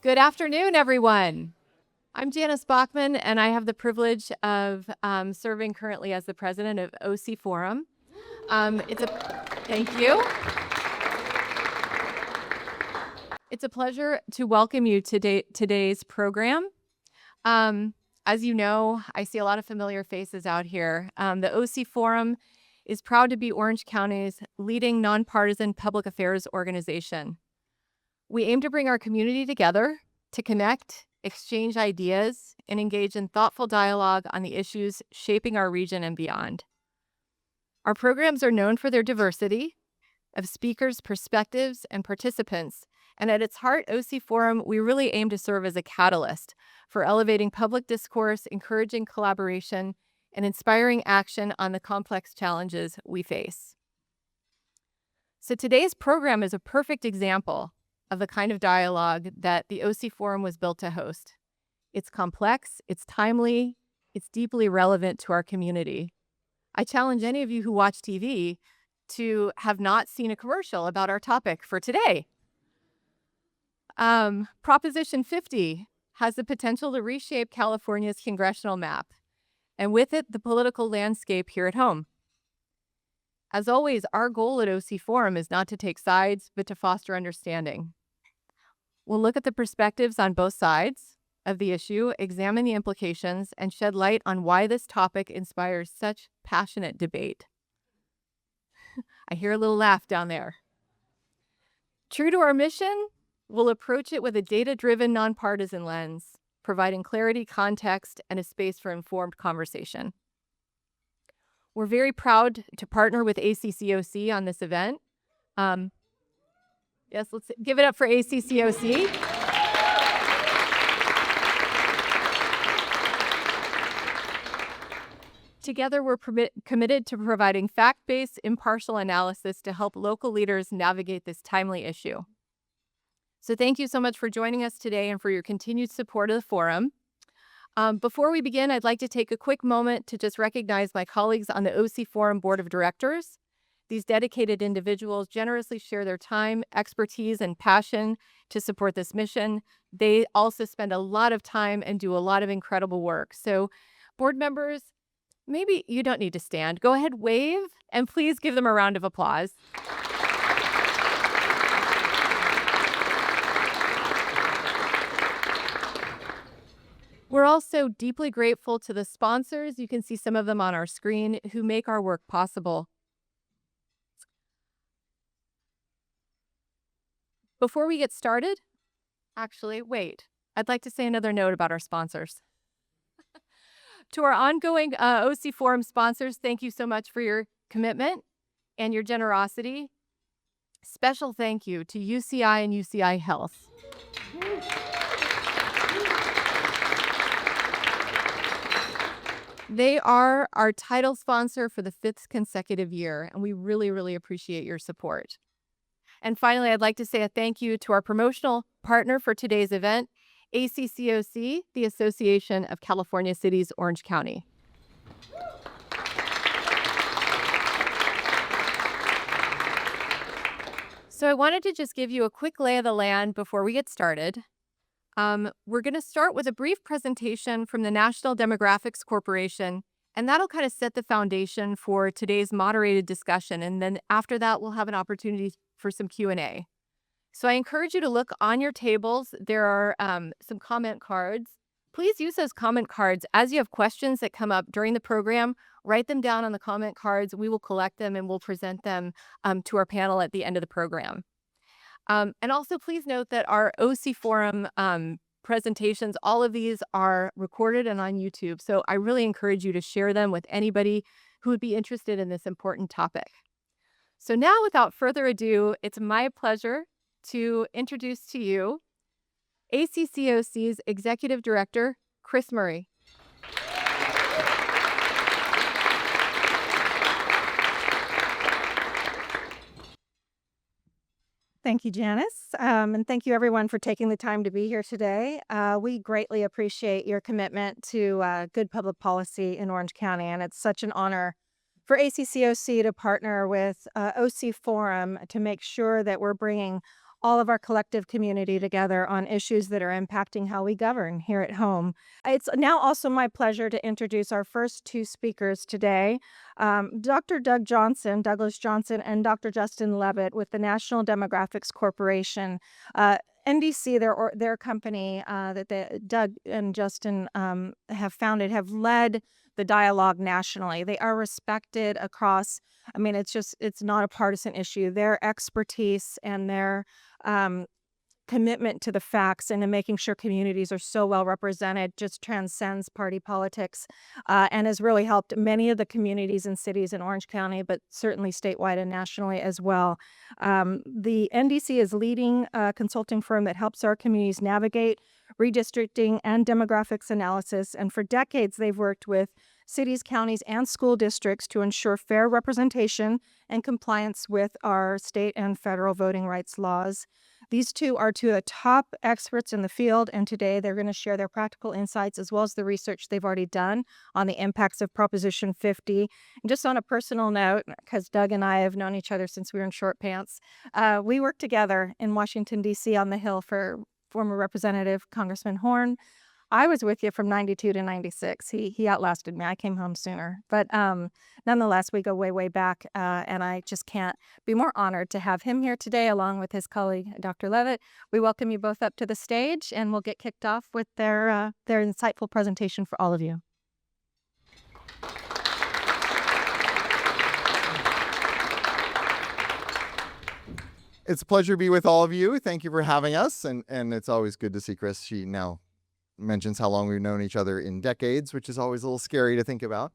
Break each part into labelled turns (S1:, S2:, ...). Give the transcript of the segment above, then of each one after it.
S1: Good afternoon, everyone. I'm Janice Bachman, and I have the privilege of serving currently as the president of OC-Forum. Thank you. It's a pleasure to welcome you to today's program. As you know, I see a lot of familiar faces out here. The OC-Forum is proud to be Orange County's leading nonpartisan public affairs organization. We aim to bring our community together to connect, exchange ideas, and engage in thoughtful dialogue on the issues shaping our region and beyond. Our programs are known for their diversity of speakers, perspectives, and participants, and at its heart, OC-Forum, we really aim to serve as a catalyst for elevating public discourse, encouraging collaboration, and inspiring action on the complex challenges we face. So today's program is a perfect example of the kind of dialogue that the OC-Forum was built to host. It's complex, it's timely, it's deeply relevant to our community. I challenge any of you who watch TV to have not seen a commercial about our topic for today. Proposition 50 has the potential to reshape California's congressional map, and with it, the political landscape here at home. As always, our goal at OC-Forum is not to take sides, but to foster understanding. We'll look at the perspectives on both sides of the issue, examine the implications, and shed light on why this topic inspires such passionate debate. I hear a little laugh down there. True to our mission, we'll approach it with a data-driven, nonpartisan lens, providing clarity, context, and a space for informed conversation. We're very proud to partner with ACC-OC on this event. Yes, let's give it up for ACC-OC. Together, we're committed to providing fact-based, impartial analysis to help local leaders navigate this timely issue. So thank you so much for joining us today and for your continued support of the forum. Before we begin, I'd like to take a quick moment to just recognize my colleagues on the OC-Forum Board of Directors. These dedicated individuals generously share their time, expertise, and passion to support this mission. They also spend a lot of time and do a lot of incredible work. So, board members, maybe you don't need to stand. Go ahead, wave, and please give them a round of applause. We're also deeply grateful to the sponsors, you can see some of them on our screen, who make our work possible. Before we get started, actually, wait, I'd like to say another note about our sponsors. To our ongoing OC-Forum sponsors, thank you so much for your commitment and your generosity. Special thank you to UCI and UCI Health. They are our title sponsor for the 5th consecutive year, and we really, really appreciate your support. And finally, I'd like to say a thank you to our promotional partner for today's event, ACC-OC, the Association of California Cities, Orange County. So I wanted to just give you a quick lay of the land before we get started. We're going to start with a brief presentation from the National Demographics Corporation, and that'll kind of set the foundation for today's moderated discussion. And then after that, we'll have an opportunity for some Q&A. So I encourage you to look on your tables. There are some comment cards. Please use those comment cards. As you have questions that come up during the program, write them down on the comment cards. We will collect them and we'll present them to our panel at the end of the program. And also please note that our OC-Forum presentations, all of these are recorded and on YouTube. So I really encourage you to share them with anybody who would be interested in this important topic. So now, without further ado, it's my pleasure to introduce to you ACC-OC's Executive Director, Chris Murray.
S2: Thank you, Janice, and thank you everyone for taking the time to be here today. We greatly appreciate your commitment to good public policy in Orange County, and it's such an honor for ACC-OC to partner with OC-Forum to make sure that we're bringing all of our collective community together on issues that are impacting how we govern here at home. It's now also my pleasure to introduce our first two speakers today, Dr. Douglas Johnson, and Dr. Justin Levitt with the National Demographics Corporation. NDC, their company that Doug and Justin have founded, have led the dialogue nationally. They are respected across. I mean, it's not a partisan issue. Their expertise and their commitment to the facts and to making sure communities are so well represented just transcends party politics, and has really helped many of the communities and cities in Orange County, but certainly statewide and nationally as well. The NDC is leading a consulting firm that helps our communities navigate redistricting and demographics analysis. And for decades, they've worked with cities, counties, and school districts to ensure fair representation and compliance with our state and federal voting rights laws. These two are two of the top experts in the field, and today they're going to share their practical insights as well as the research they've already done on the impacts of Proposition 50. And just on a personal note, because Doug and I have known each other since we were in short pants, we worked together in Washington, D.C. on the Hill for former Representative Congressman Horn. I was with you from 92 to 96. He outlasted me. I came home sooner. But nonetheless, we go way, way back. And I just can't be more honored to have him here today, along with his colleague, Dr. Levitt. We welcome you both up to the stage, and we'll get kicked off with their insightful presentation for all of you.
S3: It's a pleasure to be with all of you. Thank you for having us. And it's always good to see Chris. She now mentions how long we've known each other in decades, which is always a little scary to think about.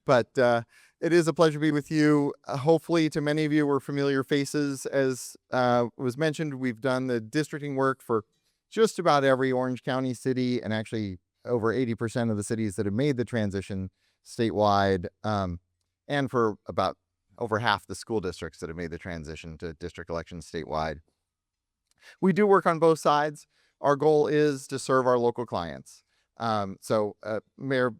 S3: But it is a pleasure to be with you. Hopefully, to many of you, we're familiar faces. As was mentioned, we've done the districting work for just about every Orange County city, and actually over 80% of the cities that have made the transition statewide, and for about over half the school districts that have made the transition to district elections statewide. We do work on both sides. Our goal is to serve our local clients. Mayor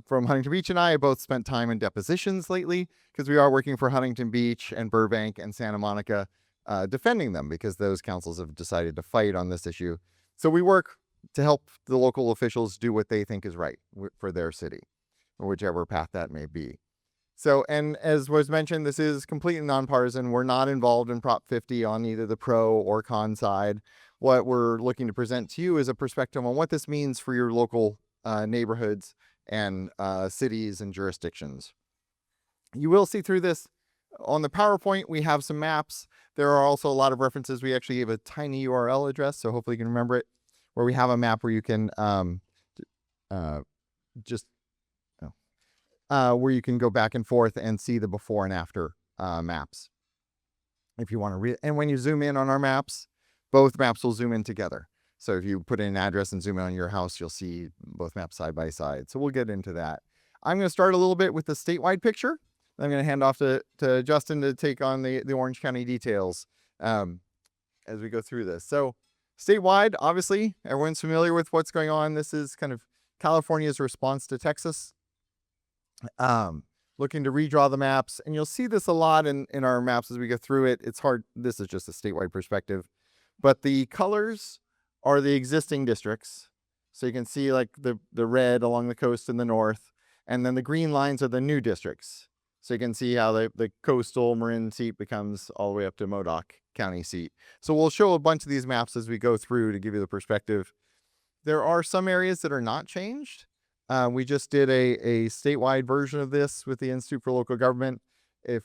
S3: from Huntington Beach and I have both spent time in depositions lately, because we are working for Huntington Beach and Burbank and Santa Monica, defending them because those councils have decided to fight on this issue. So we work to help the local officials do what they think is right for their city, or whichever path that may be. So, and as was mentioned, this is completely nonpartisan. We're not involved in Prop 50 on either the pro or con side. What we're looking to present to you is a perspective on what this means for your local neighborhoods and cities and jurisdictions. You will see through this on the PowerPoint, we have some maps. There are also a lot of references. We actually have a tiny URL address, so hopefully you can remember it, where we have a map where you can where you can go back and forth and see the before and after maps if you want to read. And when you zoom in on our maps, both maps will zoom in together. So if you put in an address and zoom in on your house, you'll see both maps side by side. So we'll get into that. I'm going to start a little bit with the statewide picture. I'm going to hand off to Justin to take on the Orange County details as we go through this. So statewide, obviously, everyone's familiar with what's going on. This is kind of California's response to Texas. Looking to redraw the maps, and you'll see this a lot in our maps as we go through it. It's hard. This is just a statewide perspective, but the colors are the existing districts. So you can see like the red along the coast in the north, and then the green lines are the new districts. So you can see how the coastal Marin seat becomes all the way up to Modoc County seat. So we'll show a bunch of these maps as we go through to give you the perspective. There are some areas that are not changed. We just did a statewide version of this with the Institute for Local Government. If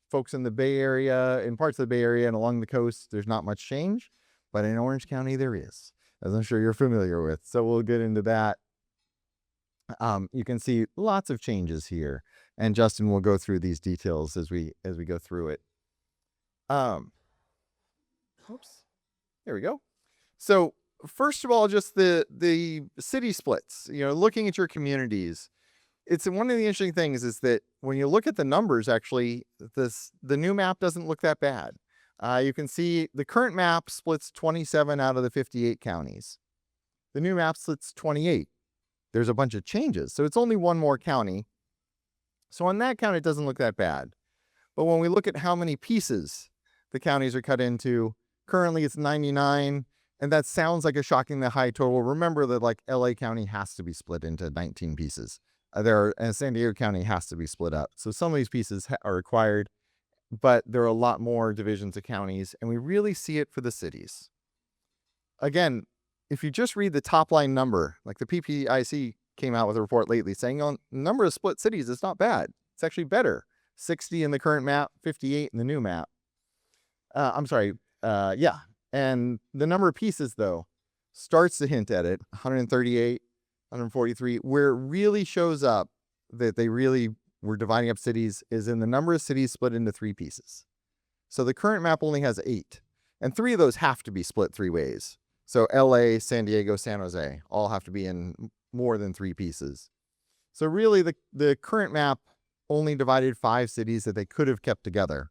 S3: folks in the Bay Area, in parts of the Bay Area and along the coast, there's not much change, but in Orange County there is, as I'm sure you're familiar with. So we'll get into that. You can see lots of changes here, and Justin will go through these details as we go through it. Oops, there we go. So first of all, just the city splits, looking at your communities. It's one of the interesting things is that when you look at the numbers, actually, the new map doesn't look that bad. You can see the current map splits 27 out of the 58 counties. The new map splits 28. There's a bunch of changes, so it's only one more county. So on that count, it doesn't look that bad. But when we look at how many pieces the counties are cut into, Currently it's 99. And that sounds like a shockingly high total. Remember that like LA County has to be split into 19 pieces. And San Diego County has to be split up. So some of these pieces are required, but there are a lot more divisions of counties, and we really see it for the cities. Again, if you just read the top line number, like the PPIC came out with a report lately saying on number of split cities, it's not bad. It's actually better. 60 in the current map, 58 in the new map. Yeah. And the number of pieces, though, starts to hint at it. 138, 143. Where it really shows up that they really were dividing up cities is in the number of cities split into 3 pieces. So the current map only has 8. And 3 of those have to be split 3 ways. So LA, San Diego, San Jose all have to be in more than 3 pieces. So really the current map only divided 5 cities that they could have kept together.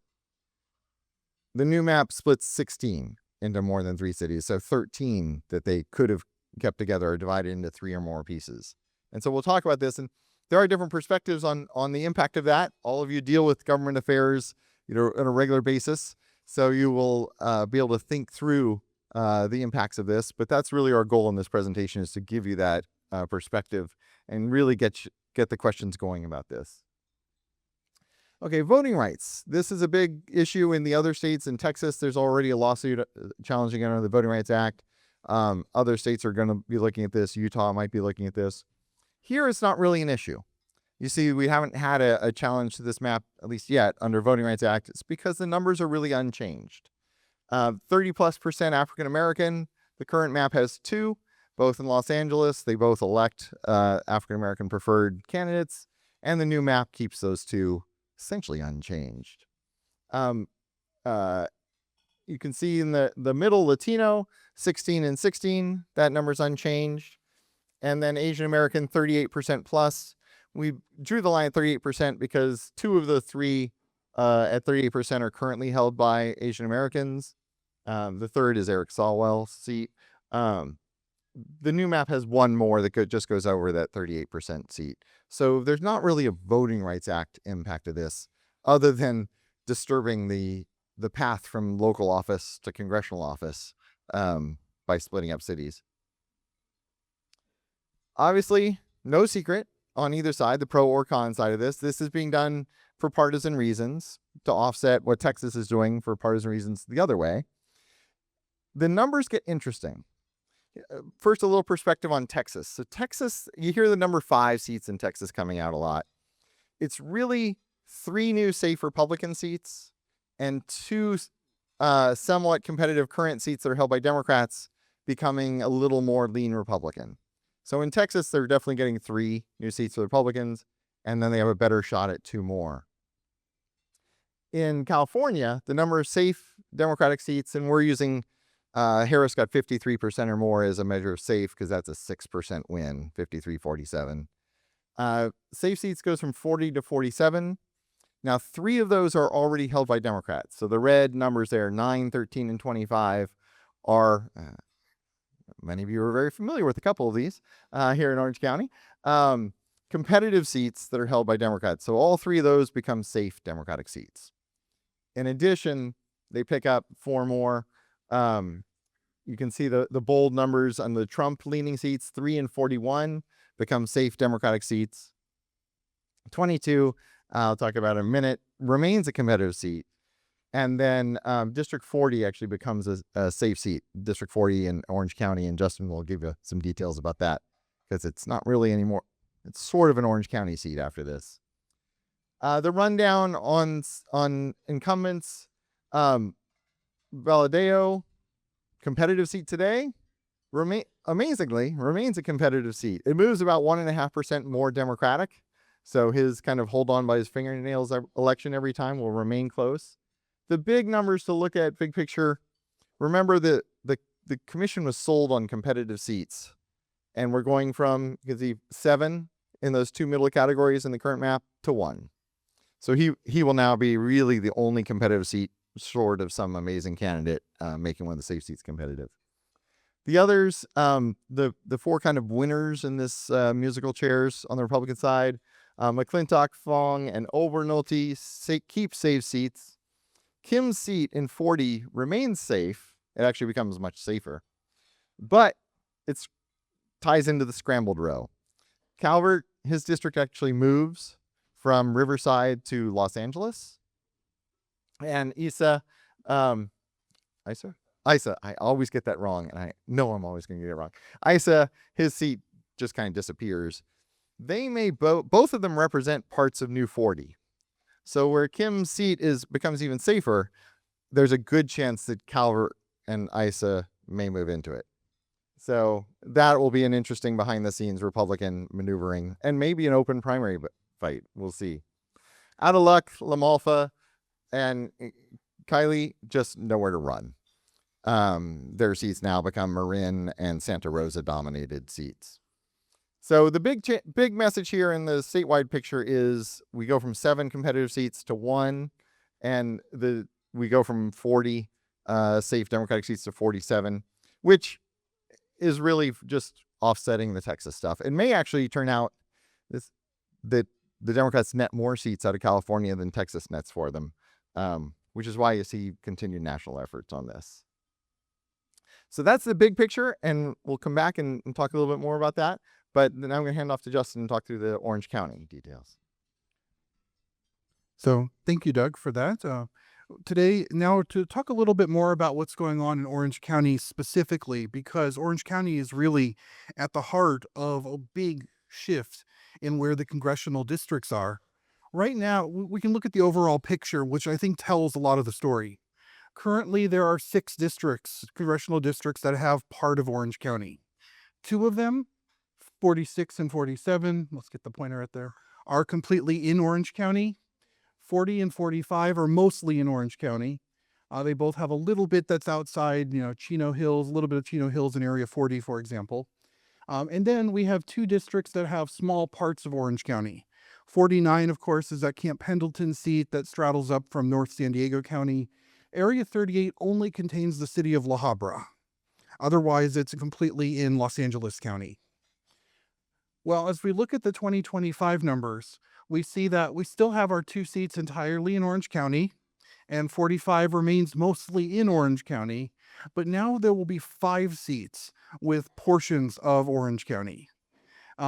S3: The new map splits 16 into more than 3 cities. So 13 that they could have kept together are divided into 3 or more pieces. And so we'll talk about this. And there are different perspectives on the impact of that. All of you deal with government affairs, on a regular basis. So you will be able to think through the impacts of this. But that's really our goal in this presentation, is to give you that perspective and really get the questions going about this. Okay, voting rights. This is a big issue in the other states. In Texas, there's already a lawsuit challenging it under the Voting Rights Act. Other states are going to be looking at this. Utah might be looking at this. Here, it's not really an issue. You see, we haven't had a challenge to this map, at least yet, under Voting Rights Act. It's because the numbers are really unchanged. 30+% African American. The current map has 2, both in Los Angeles. They both elect African American preferred candidates, and the new map keeps those 2 essentially unchanged. You can see in the middle, Latino, 16 and 16, that number's unchanged. And then Asian American, 38% plus. We drew the line at 38% because 2 of the 3 at 38% are currently held by Asian Americans. The third is Eric Swalwell's seat. The new map has 1 more that just goes over that 38% seat. So there's not really a Voting Rights Act impact of this, other than disturbing the path from local office to congressional office by splitting up cities. Obviously, no secret on either side, the pro or con side of this. This is being done for partisan reasons to offset what Texas is doing for partisan reasons the other way. The numbers get interesting. First, a little perspective on Texas. So Texas, you hear the number 5 seats in Texas coming out a lot. It's really 3 new safe Republican seats and 2 somewhat competitive current seats that are held by Democrats becoming a little more lean Republican. So in Texas, they're definitely getting 3 new seats for Republicans, and then they have a better shot at 2 more. In California, the number of safe Democratic seats, and we're using Harris got 53% or more as a measure of safe because that's a 6% win, 53-47. Safe seats goes from 40 to 47. Now, 3 of those are already held by Democrats. So the red numbers there, 9, 13, and 25, are, many of you are very familiar with a couple of these here in Orange County, competitive seats that are held by Democrats. So all 3 of those become safe Democratic seats. In addition, they pick up 4 more. You can see the bold numbers on the Trump-leaning seats. 3 and 41 become safe Democratic seats. 22, I'll talk about in a minute, remains a competitive seat. And then District 40 actually becomes a safe seat. District 40 in Orange County, and Justin will give you some details about that because it's not really anymore. It's sort of an Orange County seat after this. The rundown on incumbents, Valadeo, competitive seat today, amazingly remains a competitive seat. It moves about 1.5% more Democratic. So his kind of hold on by his fingernails election every time will remain close. The big numbers to look at, big picture, remember the commission was sold on competitive seats. And we're going from, you can see 7 in those 2 middle categories in the current map to 1. So he will now be really the only competitive seat short of some amazing candidate making one of the safe seats competitive. The others, the 4 kind of winners in this musical chairs on the Republican side, McClintock, Fong, and Obernolte keep safe seats. Kim's seat in 40 remains safe It actually becomes much safer. But it ties into the scrambled row. Calvert, his district actually moves from Riverside to Los Angeles. And Isa, I always get that wrong, and I know I'm always going to get it wrong. Isa, his seat just kind of disappears. They may both of them represent parts of New 40. So where Kim's seat becomes even safer, there's a good chance that Calvert and Isa may move into it. So that will be an interesting behind-the-scenes Republican maneuvering, and maybe an open primary fight. We'll see. Out of luck, Lamalfa and Kylie just nowhere to run. Their seats now become Marin and Santa Rosa dominated seats. So the big message here in the statewide picture is we go from 7 competitive seats to 1, and we go from 40 safe Democratic seats to 47, which is really just offsetting the Texas stuff. It may actually turn out that the Democrats net more seats out of California than Texas nets for them, which is why you see continued national efforts on this. So that's the big picture, and we'll come back and talk a little bit more about that. But then I'm going to hand off to Justin and talk through the Orange County details.
S4: So thank you, Doug, for that. Today, now to talk a little bit more about what's going on in Orange County specifically, because Orange County is really at the heart of a big shift in where the congressional districts are. Right now, we can look at the overall picture, which I think tells a lot of the story. Currently, there are 6 districts, congressional districts, that have part of Orange County. 2 of them, 46 and 47, let's get the pointer right there, are completely in Orange County. 40 and 45 are mostly in Orange County. They both have a little bit that's outside, Chino Hills, a little bit of Chino Hills in Area 40, for example. And then we have 2 districts that have small parts of Orange County. 49, of course, is that Camp Pendleton seat that straddles up from North San Diego County. Area 38 only contains the city of La Habra. Otherwise, it's completely in Los Angeles County. Well, as we look at the 2025 numbers, we see that we still have our 2 seats entirely in Orange County, and 45 remains mostly in Orange County, but now there will be 5 seats with portions of Orange County.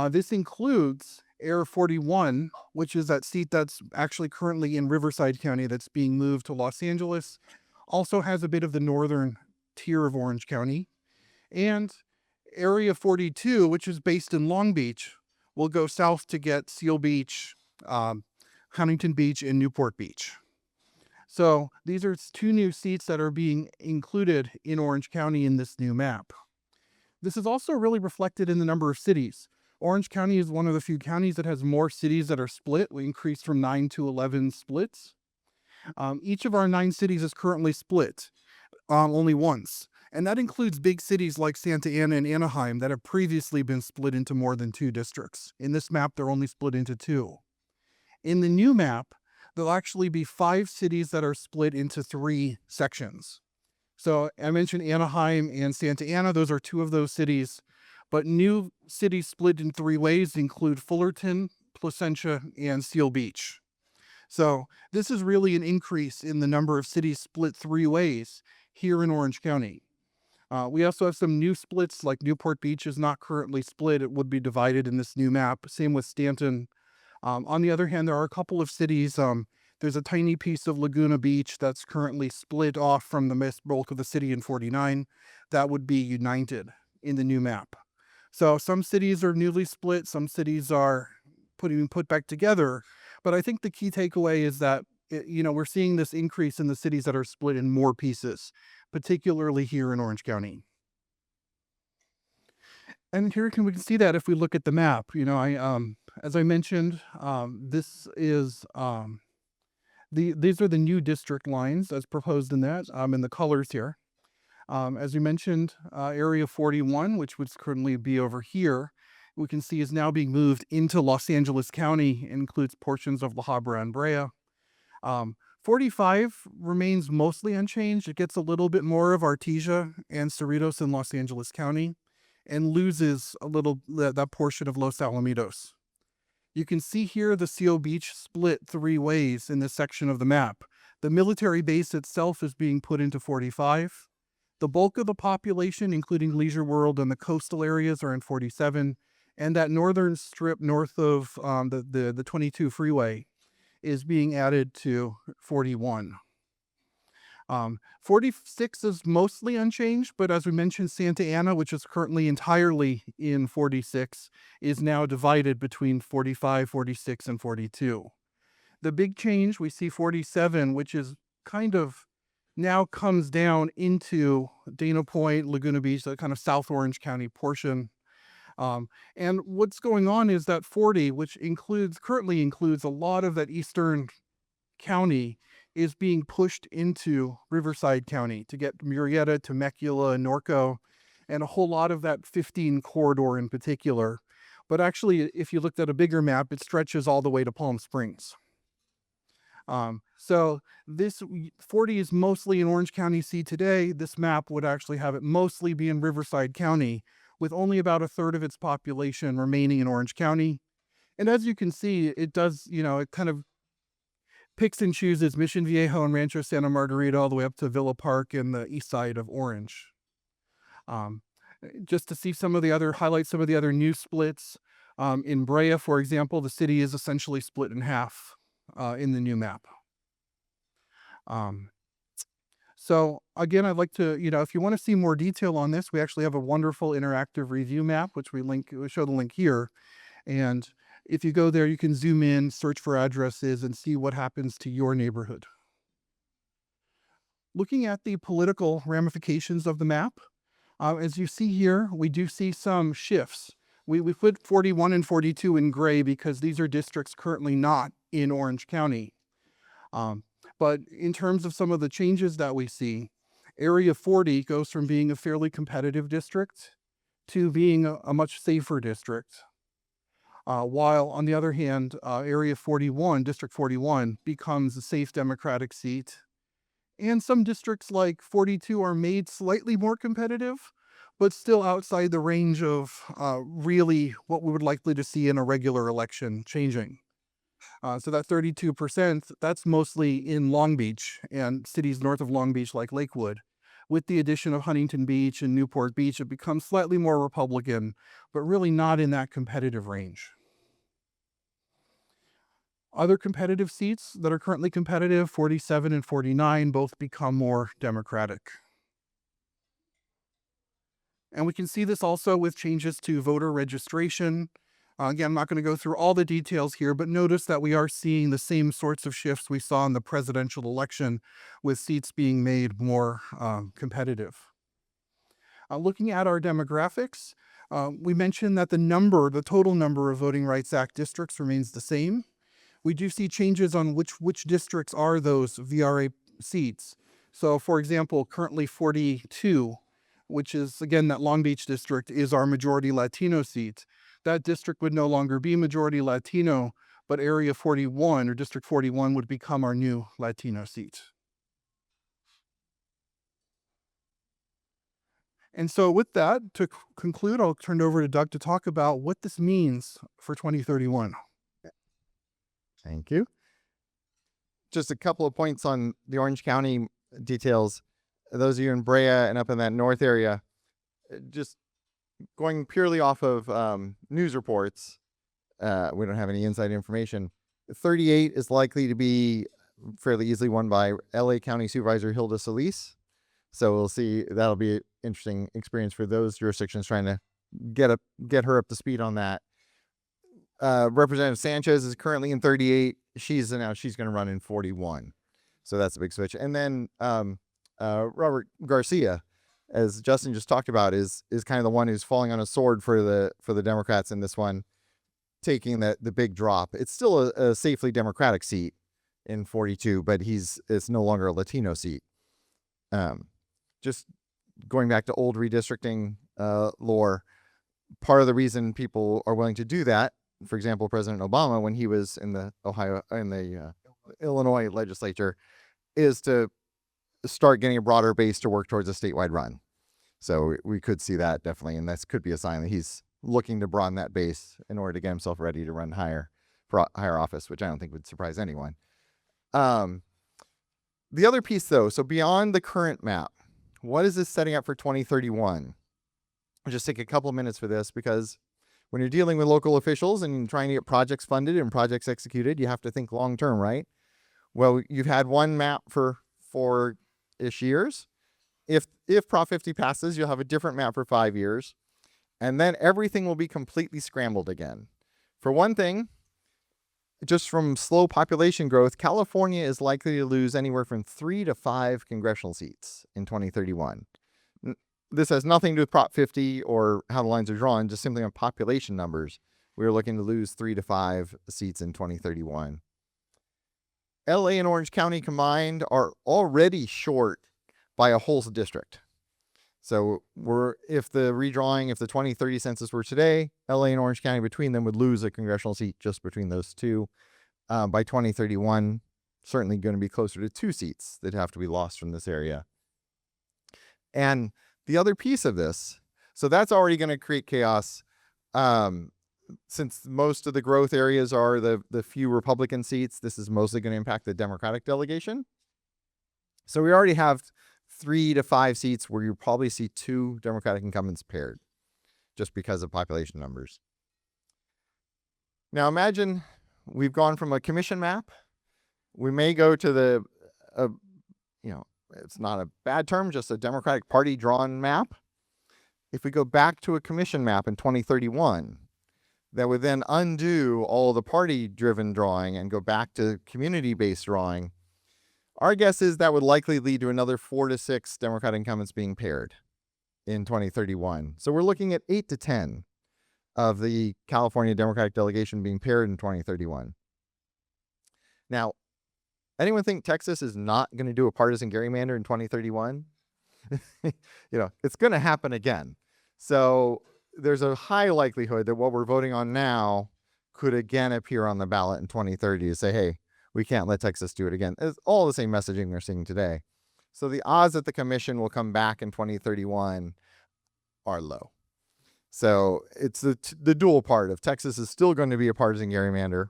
S4: This includes Air 41, which is that seat that's actually currently in Riverside County that's being moved to Los Angeles, also has a bit of the northern tier of Orange County, and Area 42, which is based in Long Beach, will go south to get Seal Beach, Huntington Beach, and Newport Beach. So these are 2 new seats that are being included in Orange County in this new map. This is also really reflected in the number of cities. Orange County is one of the few counties that has more cities that are split. We increased from 9 to 11 splits. Each of our 9 cities is currently split only once. And that includes big cities like Santa Ana and Anaheim that have previously been split into more than 2 districts. In this map, they're only split into 2. In the new map, there'll actually be 5 cities that are split into 3 sections. So I mentioned Anaheim and Santa Ana. Those are 2 of those cities. But new cities split in 3 ways include Fullerton, Placentia, and Seal Beach. So this is really an increase in the number of cities split 3 ways here in Orange County. We also have some new splits, like Newport Beach is not currently split. It would be divided in this new map. Same with Stanton. On the other hand, there are a couple of cities. There's a tiny piece of Laguna Beach that's currently split off from the bulk of the city in 49. That would be united in the new map. So some cities are newly split. Some cities are put back together. But I think the key takeaway is that we're seeing this increase in the cities that are split in more pieces, particularly here in Orange County. And here we can see that if we look at the map. As I mentioned, these are the new district lines as proposed in that, in the colors here. As we mentioned, Area 41, which would currently be over here, we can see is now being moved into Los Angeles County. It includes portions of La Habra and Brea. 45 remains mostly unchanged. It gets a little bit more of Artesia and Cerritos in Los Angeles County and loses a little that portion of Los Alamitos. You can see here the Seal Beach split 3 ways in this section of the map. The military base itself is being put into 45. The bulk of the population, including Leisure World and the coastal areas, are in 47, and that northern strip north of the 22 freeway is being added to 41. 46 is mostly unchanged, but as we mentioned, Santa Ana, which is currently entirely in 46, is now divided between 45, 46, and 42. The big change, we see 47, which is kind of now comes down into Dana Point, Laguna Beach, that kind of South Orange County portion. And what's going on is that 40, which currently includes a lot of that eastern county, is being pushed into Riverside County to get Murrieta, Temecula, and Norco, and a whole lot of that 15 corridor in particular. But actually, if you looked at a bigger map, it stretches all the way to Palm Springs. So this 40 is mostly in Orange County C today. This map would actually have it mostly be in Riverside County, with only about a third of its population remaining in Orange County. And as you can see, it does, it kind of picks and chooses Mission Viejo and Rancho Santa Margarita all the way up to Villa Park and the east side of Orange. Just to see highlight some of the other new splits. In Brea, for example, the city is essentially split in half in the new map. So again, I'd like to, if you want to see more detail on this, we actually have a wonderful interactive review map, which we show the link here. And if you go there, you can zoom in, search for addresses, and see what happens to your neighborhood. Looking at the political ramifications of the map, as you see here, we do see some shifts. We put 41 and 42 in gray because these are districts currently not in Orange County. But in terms of some of the changes that we see, Area 40 goes from being a fairly competitive district to being a much safer district. While on the other hand, Area 41, District 41, becomes a safe Democratic seat. And some districts like 42 are made slightly more competitive, but still outside the range of really what we would likely to see in a regular election changing. So that 32%, that's mostly in Long Beach and cities north of Long Beach like Lakewood. With the addition of Huntington Beach and Newport Beach, it becomes slightly more Republican, but really not in that competitive range. Other competitive seats that are currently competitive, 47 and 49, both become more Democratic. And we can see this also with changes to voter registration. Again, I'm not going to go through all the details here, but notice that we are seeing the same sorts of shifts we saw in the presidential election, with seats being made more competitive. Looking at our demographics, we mentioned that the total number of Voting Rights Act districts remains the same. We do see changes on which districts are those VRA seats. So for example, currently 42, which is again that Long Beach district, is our majority Latino seat. That district would no longer be majority Latino, but Area 41 or District 41 would become our new Latino seat. And so with that, to conclude, I'll turn it over to Doug to talk about what this means for 2031.
S3: Thank you. Just a couple of points on the Orange County details. Those of you in Brea and up in that north area, just going purely off of news reports, we don't have any inside information. 38 is likely to be fairly easily won by LA County Supervisor Hilda Solis. So we'll see. That'll be an interesting experience for those jurisdictions trying to get her up to speed on that. Representative Sanchez is currently in 38. She's going to run in 41. So that's a big switch. And then Robert Garcia, as Justin just talked about, is kind of the one who's falling on a sword for the Democrats in this one, taking the big drop. It's still a safely Democratic seat in 42, but it's no longer a Latino seat. Just going back to old redistricting lore, part of the reason people are willing to do that, for example, President Obama, when he was in the Illinois legislature, is to start getting a broader base to work towards a statewide run. So we could see that definitely, and this could be a sign that he's looking to broaden that base in order to get himself ready to run for higher office, which I don't think would surprise anyone. The other piece, though, so beyond the current map, what is this setting up for 2031? I'll just take a couple minutes for this, because when you're dealing with local officials and trying to get projects funded and projects executed, you have to think long term, right? Well, you've had one map for 4-ish years. If Prop 50 passes, you'll have a different map for 5 years. And then everything will be completely scrambled again. For one thing, just from slow population growth, California is likely to lose anywhere from 3 to 5 congressional seats in 2031. This has nothing to do with Prop 50 or how the lines are drawn, just simply on population numbers. We're looking to lose 3 to 5 seats in 2031. LA and Orange County combined are already short by a whole district. So if the 2030 census were today, LA and Orange County between them would lose a congressional seat just between those two. By 2031, certainly going to be closer to 2 seats that have to be lost from this area. And the other piece of this, so that's already going to create chaos. Since most of the growth areas are the few Republican seats, this is mostly going to impact the Democratic delegation. So we already have 3 to 5 seats where you probably see 2 Democratic incumbents paired, just because of population numbers. Now imagine we've gone from a commission map. We may go to it's not a bad term, just a Democratic Party drawn map. If we go back to a commission map in 2031, that would then undo all the party-driven drawing and go back to community-based drawing. Our guess is that would likely lead to another 4 to 6 Democratic incumbents being paired in 2031. So we're looking at 8 to 10 of the California Democratic delegation being paired in 2031. Now, anyone think Texas is not going to do a partisan gerrymander in 2031? It's going to happen again. So there's a high likelihood that what we're voting on now could again appear on the ballot in 2030 to say, hey, we can't let Texas do it again. It's all the same messaging we're seeing today. So the odds that the commission will come back in 2031 are low. So it's the dual part of Texas is still going to be a partisan gerrymander,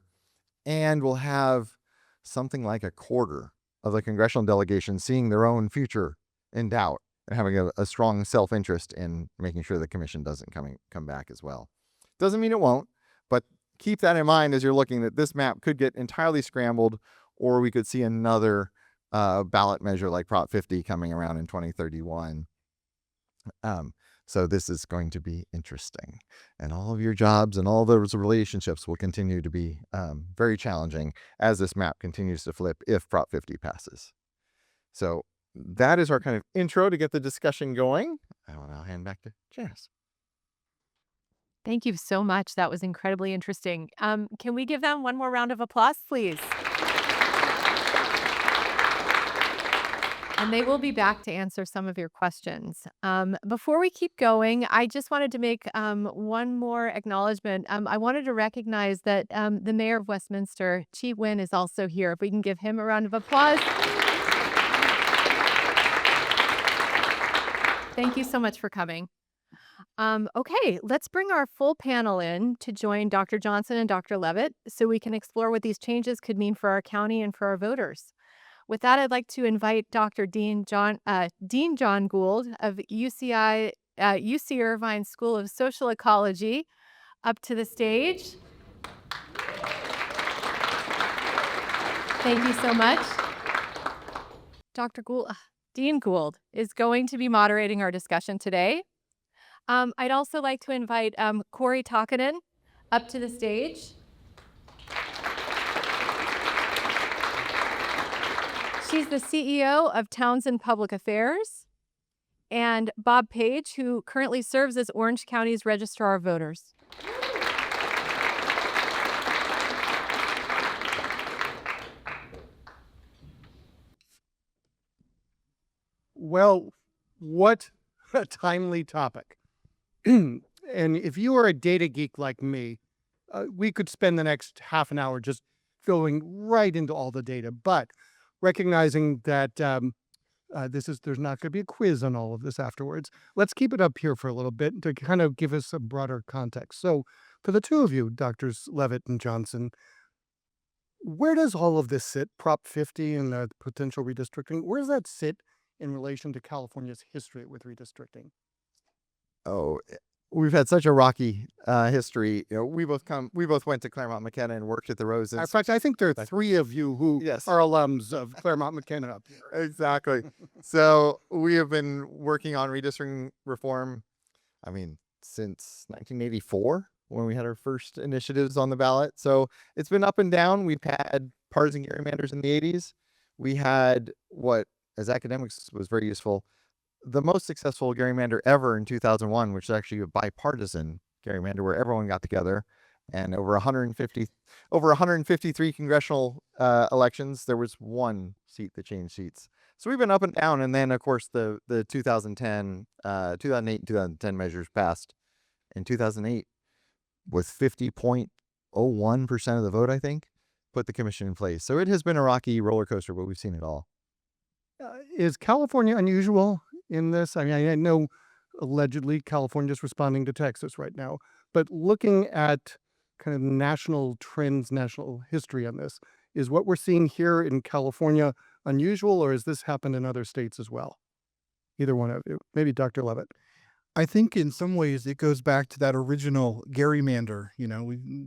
S3: and will have something like a quarter of the congressional delegation seeing their own future in doubt and having a strong self-interest in making sure the commission doesn't come back as well. Doesn't mean it won't, but keep that in mind as you're looking that this map could get entirely scrambled, or we could see another ballot measure like Prop 50 coming around in 2031. So this is going to be interesting, and all of your jobs and all those relationships will continue to be very challenging as this map continues to flip if Prop 50 passes. So that is our kind of intro to get the discussion going. I will now hand back to Janice.
S1: Thank you so much. That was incredibly interesting. Can we give them one more round of applause, please? And they will be back to answer some of your questions. Before we keep going, I just wanted to make one more acknowledgement. I wanted to recognize that the Mayor of Westminster, Chi Nguyen, is also here. If we can give him a round of applause. Thank you so much for coming. Okay, let's bring our full panel in to join Dr. Johnson and Dr. Levitt so we can explore what these changes could mean for our county and for our voters. With that, I'd like to invite Dr. Dean John Gould of UC Irvine School of Social Ecology up to the stage. Thank you so much. Dr. Gould, Dean Gould is going to be moderating our discussion today. I'd also like to invite Cori Takkinen up to the stage. She's the CEO of Townsend Public Affairs, and Bob Page, who currently serves as Orange County's Registrar of Voters.
S5: Well, what a timely topic. And if you are a data geek like me, we could spend the next half an hour just going right into all the data. But recognizing that there's not going to be a quiz on all of this afterwards, let's keep it up here for a little bit to kind of give us a broader context. So for the two of you, Drs. Levitt and Johnson, where does all of this sit, Prop 50 and the potential redistricting, where does that sit in relation to California's history with redistricting?
S3: Oh, we've had such a rocky history. We both went to Claremont McKenna and worked at the Rose
S5: In
S3: Institute.
S5: fact, I think there are three of you who
S3: Yes.
S5: are alums of Claremont McKenna up here.
S3: Exactly. So we have been working on redistricting reform, since 1984 when we had our first initiatives on the ballot. So it's been up and down. We've had partisan gerrymanders in the 80s. We had what, as academics, was very useful, the most successful gerrymander ever in 2001, which is actually a bipartisan gerrymander where everyone got together, and over 153 congressional elections, there was one seat that changed seats. So we've been up and down, and then of course the 2008 and 2010 measures passed in 2008 with 50.01% of the vote, I think, put the commission in place. So it has been a rocky roller coaster, but we've seen it all.
S5: Is California unusual in this? I know allegedly California is responding to Texas right now, but looking at kind of national trends, national history on this, is what we're seeing here in California unusual, or has this happened in other states as well? Either one of you, maybe Dr. Levitt.
S4: I think in some ways it goes back to that original gerrymander.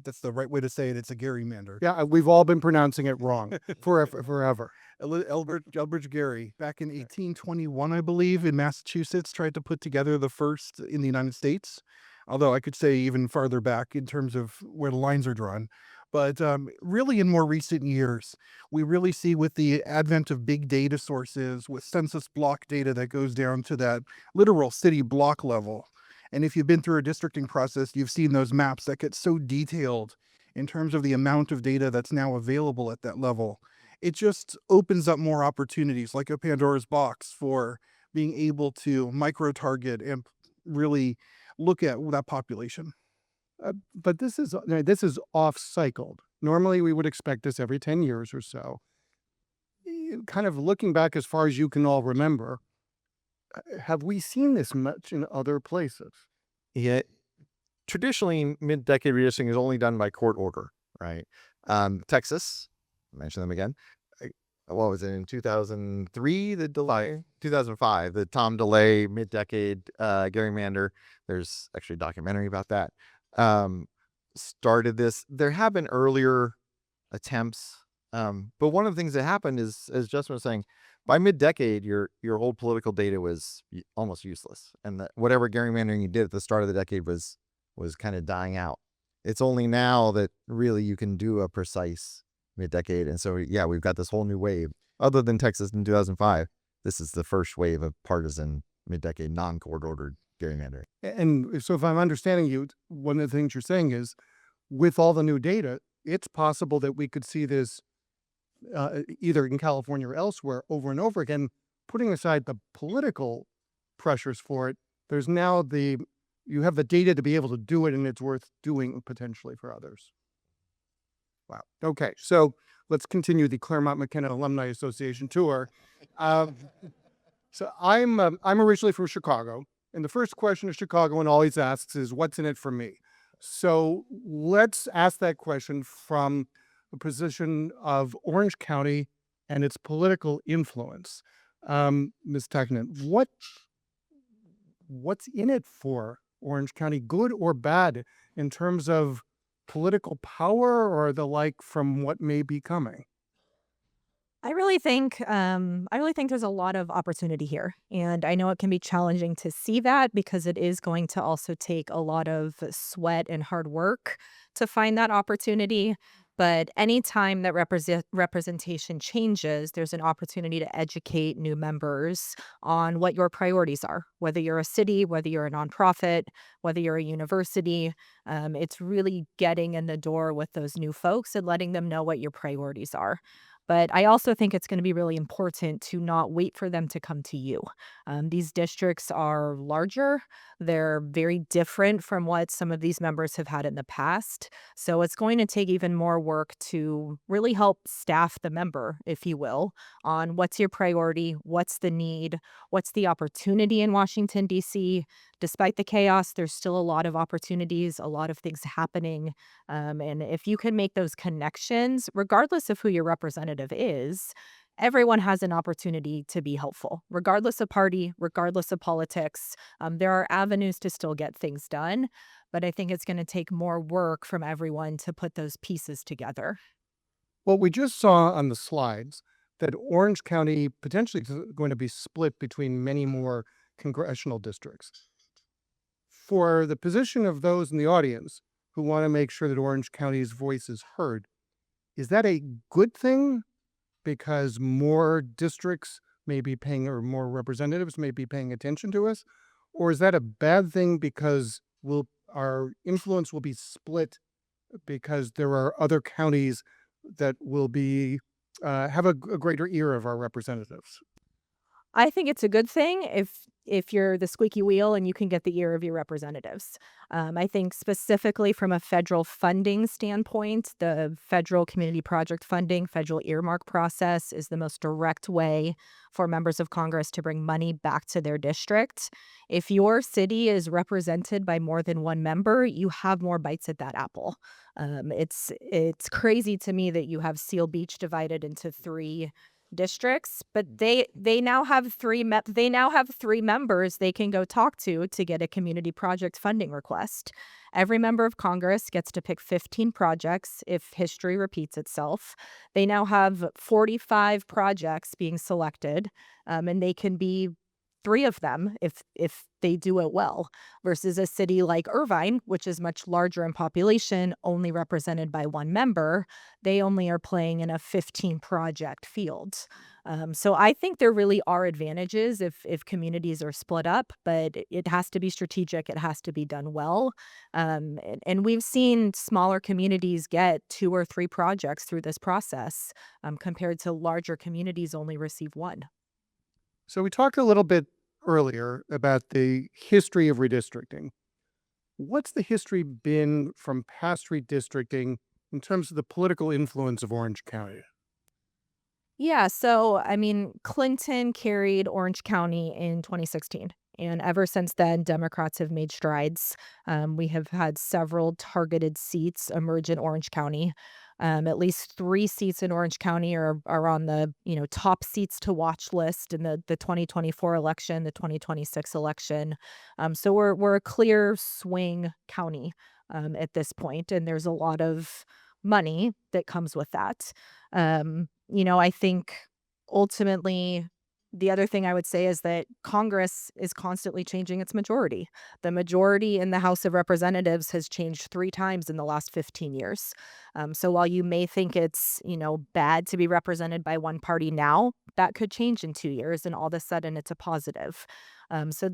S4: That's the right way to say it. It's a gerrymander.
S5: Yeah, we've all been pronouncing it wrong forever.
S4: Elbridge Gerry, back in 1821, I believe, in Massachusetts, tried to put together the first in the United States. Although I could say even farther back in terms of where the lines are drawn. But really in more recent years, we really see with the advent of big data sources, with census block data that goes down to that literal city block level. And if you've been through a districting process, you've seen those maps that get so detailed in terms of the amount of data that's now available at that level. It just opens up more opportunities, like a Pandora's box, for being able to micro-target and really look at that population.
S5: But this is off-cycled. Normally, we would expect this every 10 years or so. Kind of looking back as far as you can all remember, have we seen this much in other places?
S3: Yeah, traditionally, mid-decade redistricting is only done by court order, right? Texas, mention them again. What was it, in 2003, 2005, the Tom DeLay mid-decade gerrymander. There's actually a documentary about that. Started this. There have been earlier attempts, but one of the things that happened is, as Justin was saying, by mid-decade, your old political data was almost useless, and whatever gerrymandering you did at the start of the decade was kind of dying out. It's only now that really you can do a precise mid-decade, and so yeah, we've got this whole new wave. Other than Texas in 2005, this is the first wave of partisan mid-decade non-court ordered gerrymandering.
S5: And so if I'm understanding you, one of the things you're saying is, with all the new data, it's possible that we could see this either in California or elsewhere over and over again. Putting aside the political pressures for it, there's now you have the data to be able to do it, and it's worth doing potentially for others. Wow. Okay, so let's continue the Claremont McKenna Alumni Association tour. So I'm originally from Chicago, and the first question a Chicagoan always asks is, what's in it for me? So let's ask that question from the position of Orange County and its political influence. Ms. Takkinen, what's in it for Orange County, good or bad, in terms of political power or the like from what may be coming?
S6: I really think there's a lot of opportunity here, and I know it can be challenging to see that because it is going to also take a lot of sweat and hard work to find that opportunity. But anytime that representation changes, there's an opportunity to educate new members on what your priorities are, whether you're a city, whether you're a nonprofit, whether you're a university. It's really getting in the door with those new folks and letting them know what your priorities are. But I also think it's going to be really important to not wait for them to come to you. These districts are larger. They're very different from what some of these members have had in the past. So it's going to take even more work to really help staff the member, if you will, on what's your priority, what's the need, what's the opportunity in Washington, D.C. Despite the chaos, there's still a lot of opportunities, a lot of things happening. And if you can make those connections, regardless of who your representative is, everyone has an opportunity to be helpful, regardless of party, regardless of politics. There are avenues to still get things done, but I think it's going to take more work from everyone to put those pieces together.
S5: Well, we just saw on the slides that Orange County potentially is going to be split between many more congressional districts. For the position of those in the audience who want to make sure that Orange County's voice is heard, is that a good thing because more districts may be paying, or more representatives may be paying attention to us? Or is that a bad thing because our influence will be split because there are other counties that will be have a greater ear of our representatives?
S6: I think it's a good thing if you're the squeaky wheel and you can get the ear of your representatives. I think specifically from a federal funding standpoint, the federal community project funding, federal earmark process is the most direct way for members of Congress to bring money back to their district. If your city is represented by more than one member, you have more bites at that apple. It's crazy to me that you have Seal Beach divided into 3 districts, but they now have 3 members they can go talk to get a community project funding request. Every member of Congress gets to pick 15 projects if history repeats itself. They now have 45 projects being selected, and they can be 3 of them if they do it well, versus a city like Irvine, which is much larger in population, only represented by 1 member. They only are playing in a 15 project field. So I think there really are advantages if communities are split up, but it has to be strategic. It has to be done well. And we've seen smaller communities get 2 or 3 projects through this process, compared to larger communities only receive 1.
S5: So we talked a little bit earlier about the history of redistricting. What's the history been from past redistricting in terms of the political influence of Orange County?
S6: Yeah, so I mean, Clinton carried Orange County in 2016. And ever since then, Democrats have made strides. We have had several targeted seats emerge in Orange County. At least 3 seats in Orange County are on the top seats to watch list in the 2024 election, the 2026 election. So we're a clear swing county at this point, and there's a lot of money that comes with that. I think ultimately, the other thing I would say is that Congress is constantly changing its majority. The majority in the House of Representatives has changed 3 times in the last 15 years. So while you may think it's, bad to be represented by one party now, that could change in 2 years and all of a sudden it's a positive. So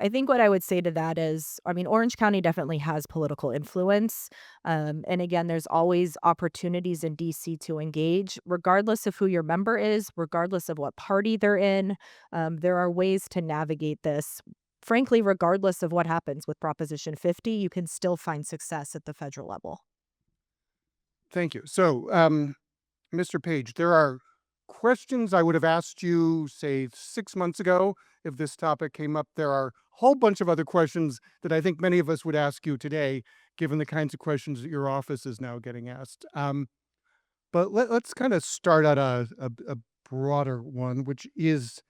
S6: I think what I would say to that is, Orange County definitely has political influence. And again, there's always opportunities in DC to engage, regardless of who your member is, regardless of what party they're in. There are ways to navigate this. Frankly, regardless of what happens with Proposition 50, you can still find success at the federal level.
S5: Thank you. So, Mr. Page, there are questions I would have asked you, say, 6 months ago if this topic came up. There are a whole bunch of other questions that I think many of us would ask you today, given the kinds of questions that your office is now getting asked. But let's kind of start at a broader one, which is,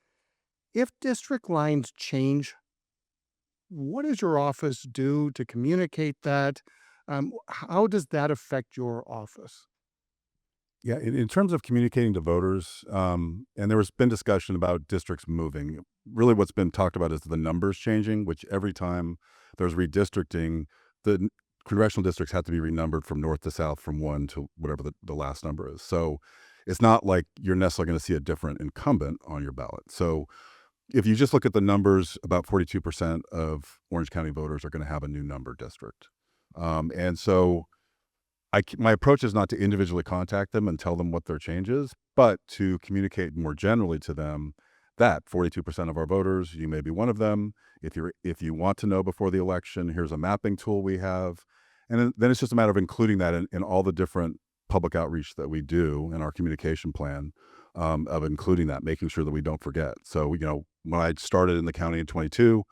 S5: if district lines change, what does your office do to communicate that? How does that affect your office?
S7: Yeah, in terms of communicating to voters, and there has been discussion about districts moving. Really, what's been talked about is the numbers changing, which every time there's redistricting, the congressional districts have to be renumbered from north to south, from 1 to whatever the last number is. So it's not like you're necessarily going to see a different incumbent on your ballot. So if you just look at the numbers, about 42% of Orange County voters are going to have a new number district. And so my approach is not to individually contact them and tell them what their change is, but to communicate more generally to them that 42% of our voters, you may be one of them. If you want to know before the election, here's a mapping tool we have. And then it's just a matter of including that in all the different public outreach that we do in our communication plan, of including that, making sure that we don't forget. So, when I started in the county in 22,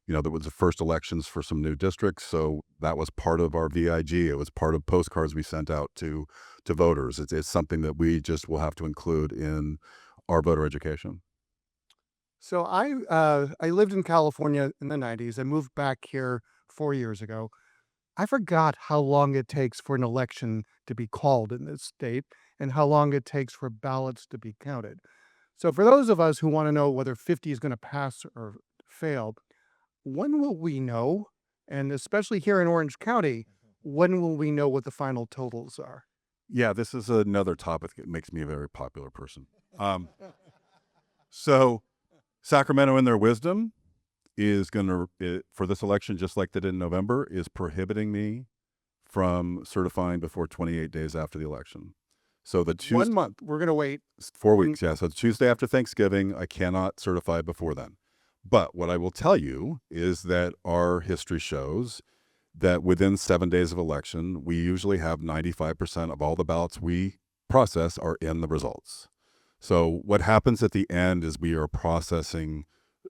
S7: there was the first elections for some new districts. So that was part of our VIG. It was part of postcards we sent out to voters. It's something that we just will have to include in our voter education?
S5: So I lived in California in the 90s. I moved back here 4 years ago. I forgot how long it takes for an election to be called in this state and how long it takes for ballots to be counted. So for those of us who want to know whether 50 is going to pass or fail, when will we know? And especially here in Orange County, when will we know what the final totals are?
S7: Yeah, this is another topic that makes me a very popular person. So Sacramento, in their wisdom, is going to, for this election, just like they did in November, is prohibiting me from certifying before 28 days after the election. So the
S5: 1 month. We're going to wait.
S7: 4 weeks, yeah. So Tuesday after Thanksgiving, I cannot certify before then. But what I will tell you is that our history shows that within 7 days of election, we usually have 95% of all the ballots we process are in the results. So what happens at the end is we are processing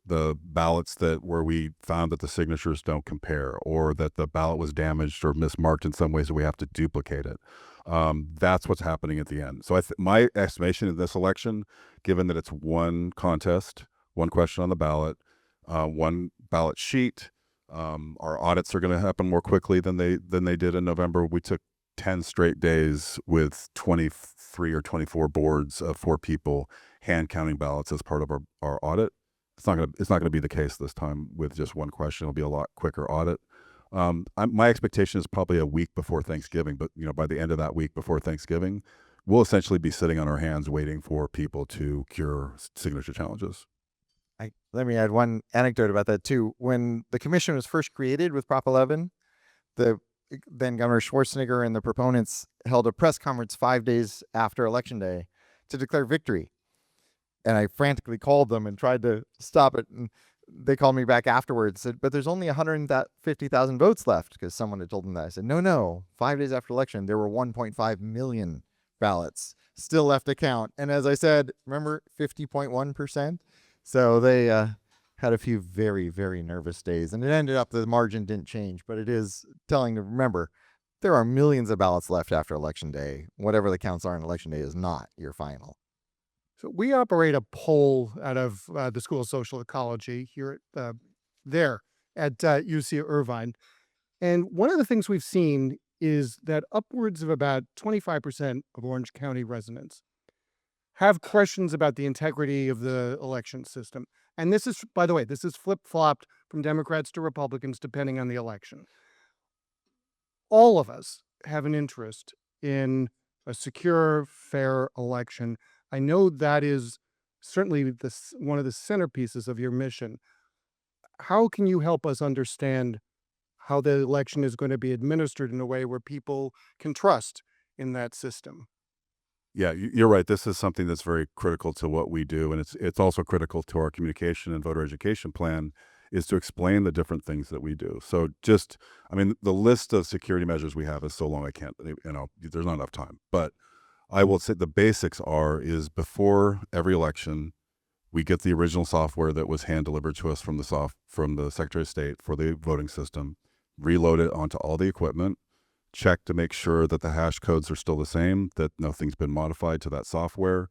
S7: the ballots where we found that the signatures don't compare, or that the ballot was damaged or mismarked in some ways that we have to duplicate it. That's what's happening at the end. So my estimation in this election, given that it's one contest, one question on the ballot, one ballot sheet, our audits are going to happen more quickly than they did in November. We took 10 straight days with 23 or 24 boards of 4 people hand counting ballots as part of our audit. It's not going to be the case this time with just one question. It'll be a lot quicker audit. My expectation is probably a week before Thanksgiving, but by the end of that week before Thanksgiving, we'll essentially be sitting on our hands waiting for people to cure signature challenges.
S3: Let me add one anecdote about that too. When the commission was first created with Prop 11, then Governor Schwarzenegger and the proponents held a press conference 5 days after Election Day to declare victory. And I frantically called them and tried to stop it. And they called me back afterwards, said, but there's only 150,000 votes left, because someone had told them that. I said, no. 5 days after election, there were 1.5 million ballots still left to count. And as I said, remember, 50.1%. So they had a few very, very nervous days. And it ended up the margin didn't change. But it is telling to remember, there are millions of ballots left after Election Day. Whatever the counts are on Election Day is not your final.
S5: So we operate a poll out of the School of Social Ecology here at UC Irvine. And one of the things we've seen is that upwards of about 25% of Orange County residents have questions about the integrity of the election system. And this is, by the way, this is flip-flopped from Democrats to Republicans depending on the election. All of us have an interest in a secure, fair election. I know that is certainly one of the centerpieces of your mission. How can you help us understand how the election is going to be administered in a way where people can trust in that system?
S7: Yeah, you're right. This is something that's very critical to what we do, and it's also critical to our communication and voter education plan, is to explain the different things that we do. So the list of security measures we have is so long I can't, there's not enough time. But I will say the basics is before every election, we get the original software that was hand delivered to us from the Secretary of State for the voting system, reload it onto all the equipment, check to make sure that the hash codes are still the same, that nothing's been modified to that software.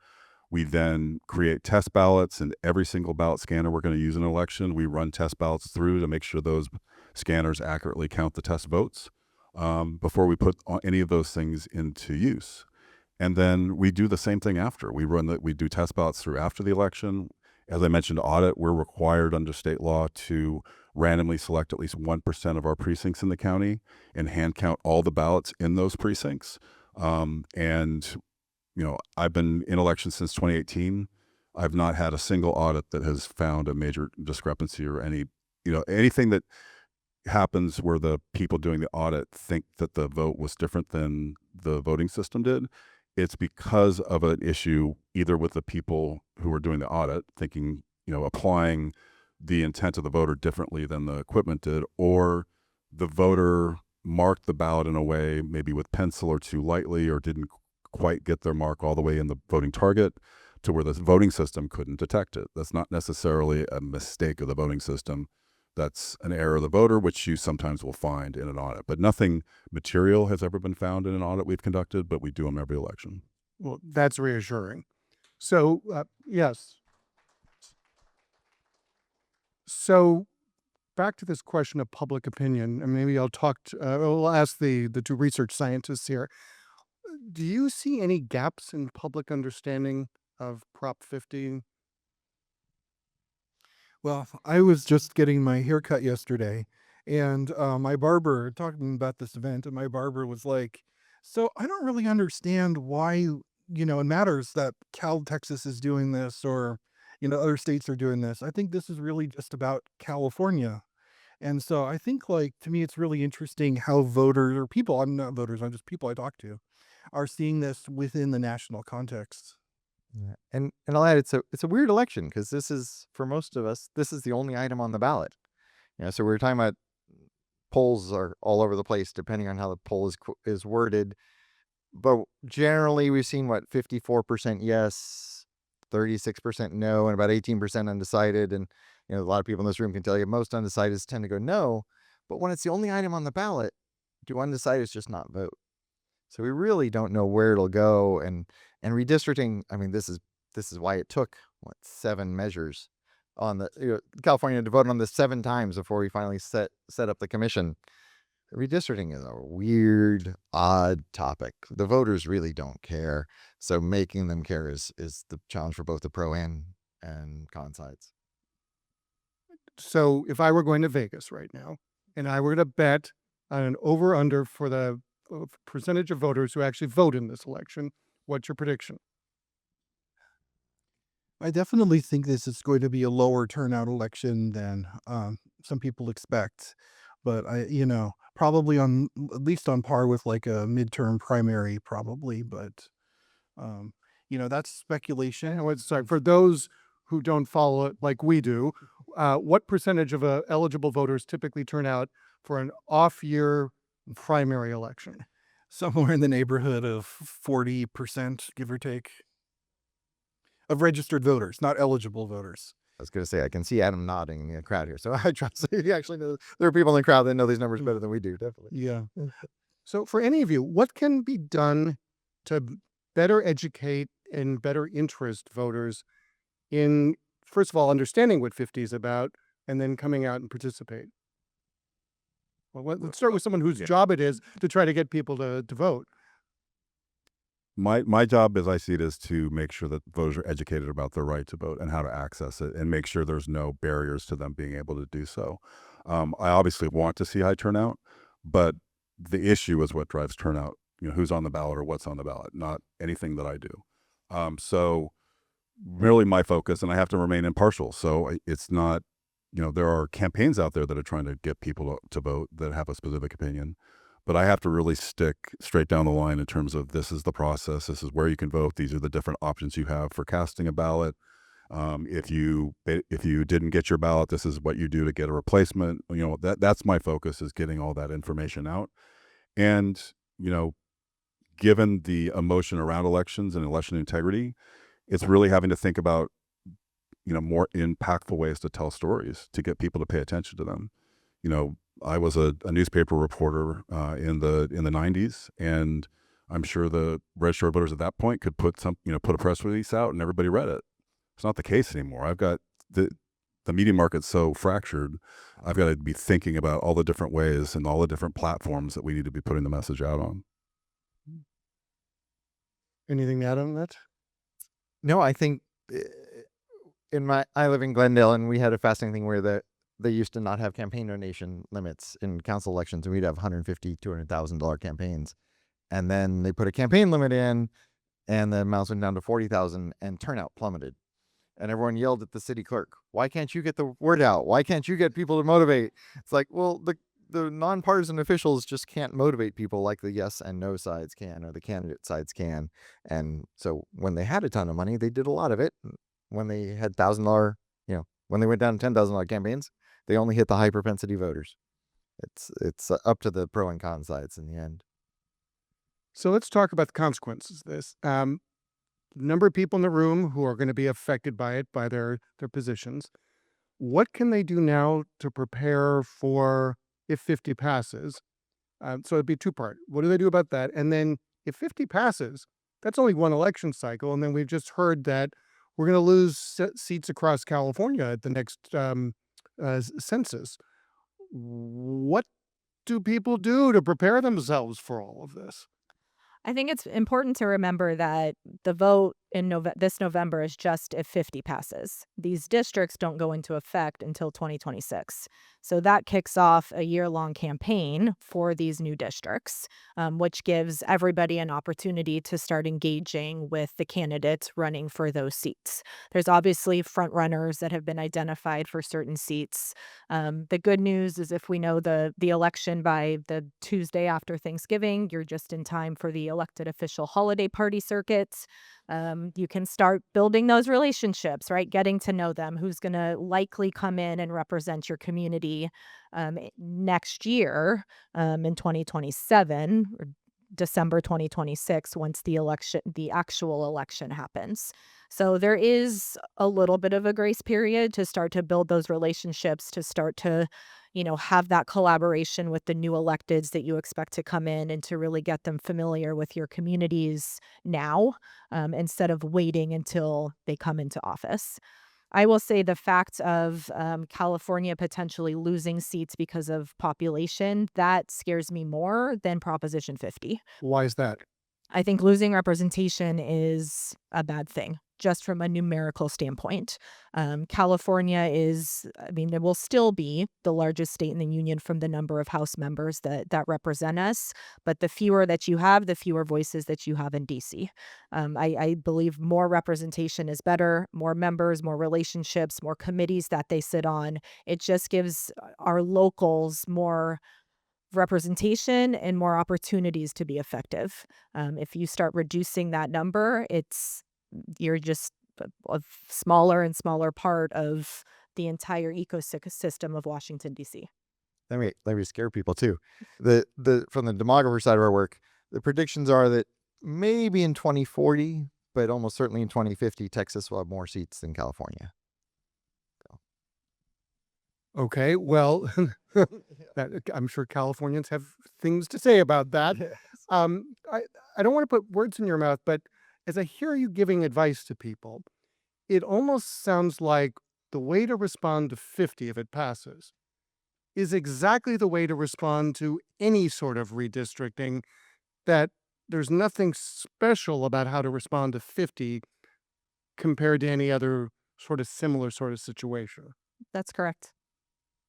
S7: We then create test ballots, and every single ballot scanner we're going to use in an election, we run test ballots through to make sure those scanners accurately count the test votes before we put any of those things into use. And then we do the same thing after. We do test ballots through after the election. As I mentioned, audit, we're required under state law to randomly select at least 1% of our precincts in the county and hand count all the ballots in those precincts. I've been in elections since 2018. I've not had a single audit that has found a major discrepancy or anything that happens where the people doing the audit think that the vote was different than the voting system did. It's because of an issue either with the people who are doing the audit thinking, applying the intent of the voter differently than the equipment did, or the voter marked the ballot in a way maybe with pencil or too lightly, or didn't quite get their mark all the way in the voting target to where the voting system couldn't detect it. That's not necessarily a mistake of the voting system. That's an error of the voter, which you sometimes will find in an audit. But nothing material has ever been found in an audit we've conducted, but we do them every election.
S5: Well, that's reassuring. So, yes. So back to this question of public opinion, and maybe I'll ask the two research scientists here. Do you see any gaps in public understanding of Prop 50?
S4: Well, I was just getting my hair cut yesterday, and my barber talking about this event, and my barber was like, "So I don't really understand why it matters that Texas is doing this, or other states are doing this. I think this is really just about California." And so I think, like, to me, it's really interesting how voters or people, I'm not voters, I'm just people I talk to, are seeing this within the national context.
S3: Yeah. And I'll add, it's a weird election because this is, for most of us, this is the only item on the ballot. So we're talking about polls are all over the place depending on how the poll is worded. But generally, we've seen 54% yes, 36% no, and about 18% undecided. And a lot of people in this room can tell you most undecideds tend to go no. But when it's the only item on the ballot, do undecideds just not vote? So we really don't know where it'll go. And redistricting, I mean, this is why it took 7 measures on the California to vote on this 7 times before we finally set up the commission. Redistricting is a weird, odd topic. The voters really don't care. So making them care is the challenge for both the pro and con sides.
S5: So if I were going to Vegas right now and I were to bet on an over-under for the percentage of voters who actually vote in this election, what's your prediction?
S4: I definitely think this is going to be a lower turnout election than some people expect, but probably at least on par with like a midterm primary, probably. But that's speculation.
S5: And sorry, for those who don't follow it like we do, what percentage of eligible voters typically turn out for an off-year primary election?
S4: Somewhere in the neighborhood of 40%, give or take, of registered voters, not eligible voters.
S3: I was going to say, I can see Adam nodding in the crowd here. So I trust he actually knows. There are people in the crowd that know these numbers better than we do, definitely.
S5: Yeah. So for any of you, what can be done to better educate and better interest voters in, first of all, understanding what 50 is about, and then coming out and participate? Well, let's start with someone whose job it is to try to get people to vote.
S7: My job, as I see it, is to make sure that voters are educated about their right to vote and how to access it, and make sure there's no barriers to them being able to do so. I obviously want to see high turnout, but the issue is what drives turnout. Who's on the ballot or what's on the ballot, not anything that I do. So really my focus, and I have to remain impartial. So it's not, there are campaigns out there that are trying to get people to vote that have a specific opinion. But I have to really stick straight down the line in terms of, this is the process. This is where you can vote. These are the different options you have for casting a ballot. If you didn't get your ballot, this is what you do to get a replacement. That's my focus, is getting all that information out. And, given the emotion around elections and election integrity, it's really having to think about, more impactful ways to tell stories to get people to pay attention to them. I was a newspaper reporter in the 90s, and I'm sure the Registrar voters at that point could put a press release out and everybody read it. It's not the case anymore. I've got the media market's so fractured. I've got to be thinking about all the different ways and all the different platforms that we need to be putting the message out on.
S5: Anything to add on that?
S3: No, I think I live in Glendale, and we had a fascinating thing where they used to not have campaign donation limits in council elections, and we'd have $150,000, $200,000 campaigns. And then they put a campaign limit in, and the amounts went down to $40,000, and turnout plummeted. And everyone yelled at the city clerk, "Why can't you get the word out? Why can't you get people to motivate?" It's like, well, the nonpartisan officials just can't motivate people like the yes and no sides can, or the candidate sides can. And so when they had a ton of money, they did a lot of it. When they had $1,000, when they went down to $10,000 campaigns, they only hit the high propensity voters. It's up to the pro and con sides in the end.
S5: So let's talk about the consequences of this. Number of people in the room who are going to be affected by it, by their positions. What can they do now to prepare for if 50 passes? So it'd be 2-part. What do they do about that? And then if 50 passes, that's only one election cycle. And then we've just heard that we're going to lose seats across California at the next census. What do people do to prepare themselves for all of this?
S6: I think it's important to remember that the vote in this November is just if 50 passes. These districts don't go into effect until 2026. So that kicks off a year-long campaign for these new districts, which gives everybody an opportunity to start engaging with the candidates running for those seats. There's obviously front runners that have been identified for certain seats. The good news is if we know the election by the Tuesday after Thanksgiving, you're just in time for the elected official holiday party circuits. You can start building those relationships, right? Getting to know them, who's going to likely come in and represent your community next year in 2027 or December 2026 once the actual election happens. So there is a little bit of a grace period to start to build those relationships, to start to, have that collaboration with the new electeds that you expect to come in and to really get them familiar with your communities now, instead of waiting until they come into office. I will say the fact of California potentially losing seats because of population, that scares me more than Proposition 50.
S5: Why is that?
S6: I think losing representation is a bad thing, just from a numerical standpoint. California it will still be the largest state in the union from the number of House members that represent us. But the fewer that you have, the fewer voices that you have in DC. I believe more representation is better, more members, more relationships, more committees that they sit on. It just gives our locals more representation and more opportunities to be effective. If you start reducing that number, you're just a smaller and smaller part of the entire ecosystem of Washington, D.C.
S3: Let me scare people too. From the demographer side of our work, the predictions are that maybe in 2040, but almost certainly in 2050, Texas will have more seats than California.
S5: Okay, well, I'm sure Californians have things to say about that. I don't want to put words in your mouth, but as I hear you giving advice to people, it almost sounds like the way to respond to 50 if it passes is exactly the way to respond to any sort of redistricting, that there's nothing special about how to respond to 50 compared to any other sort of similar sort of situation.
S6: That's correct.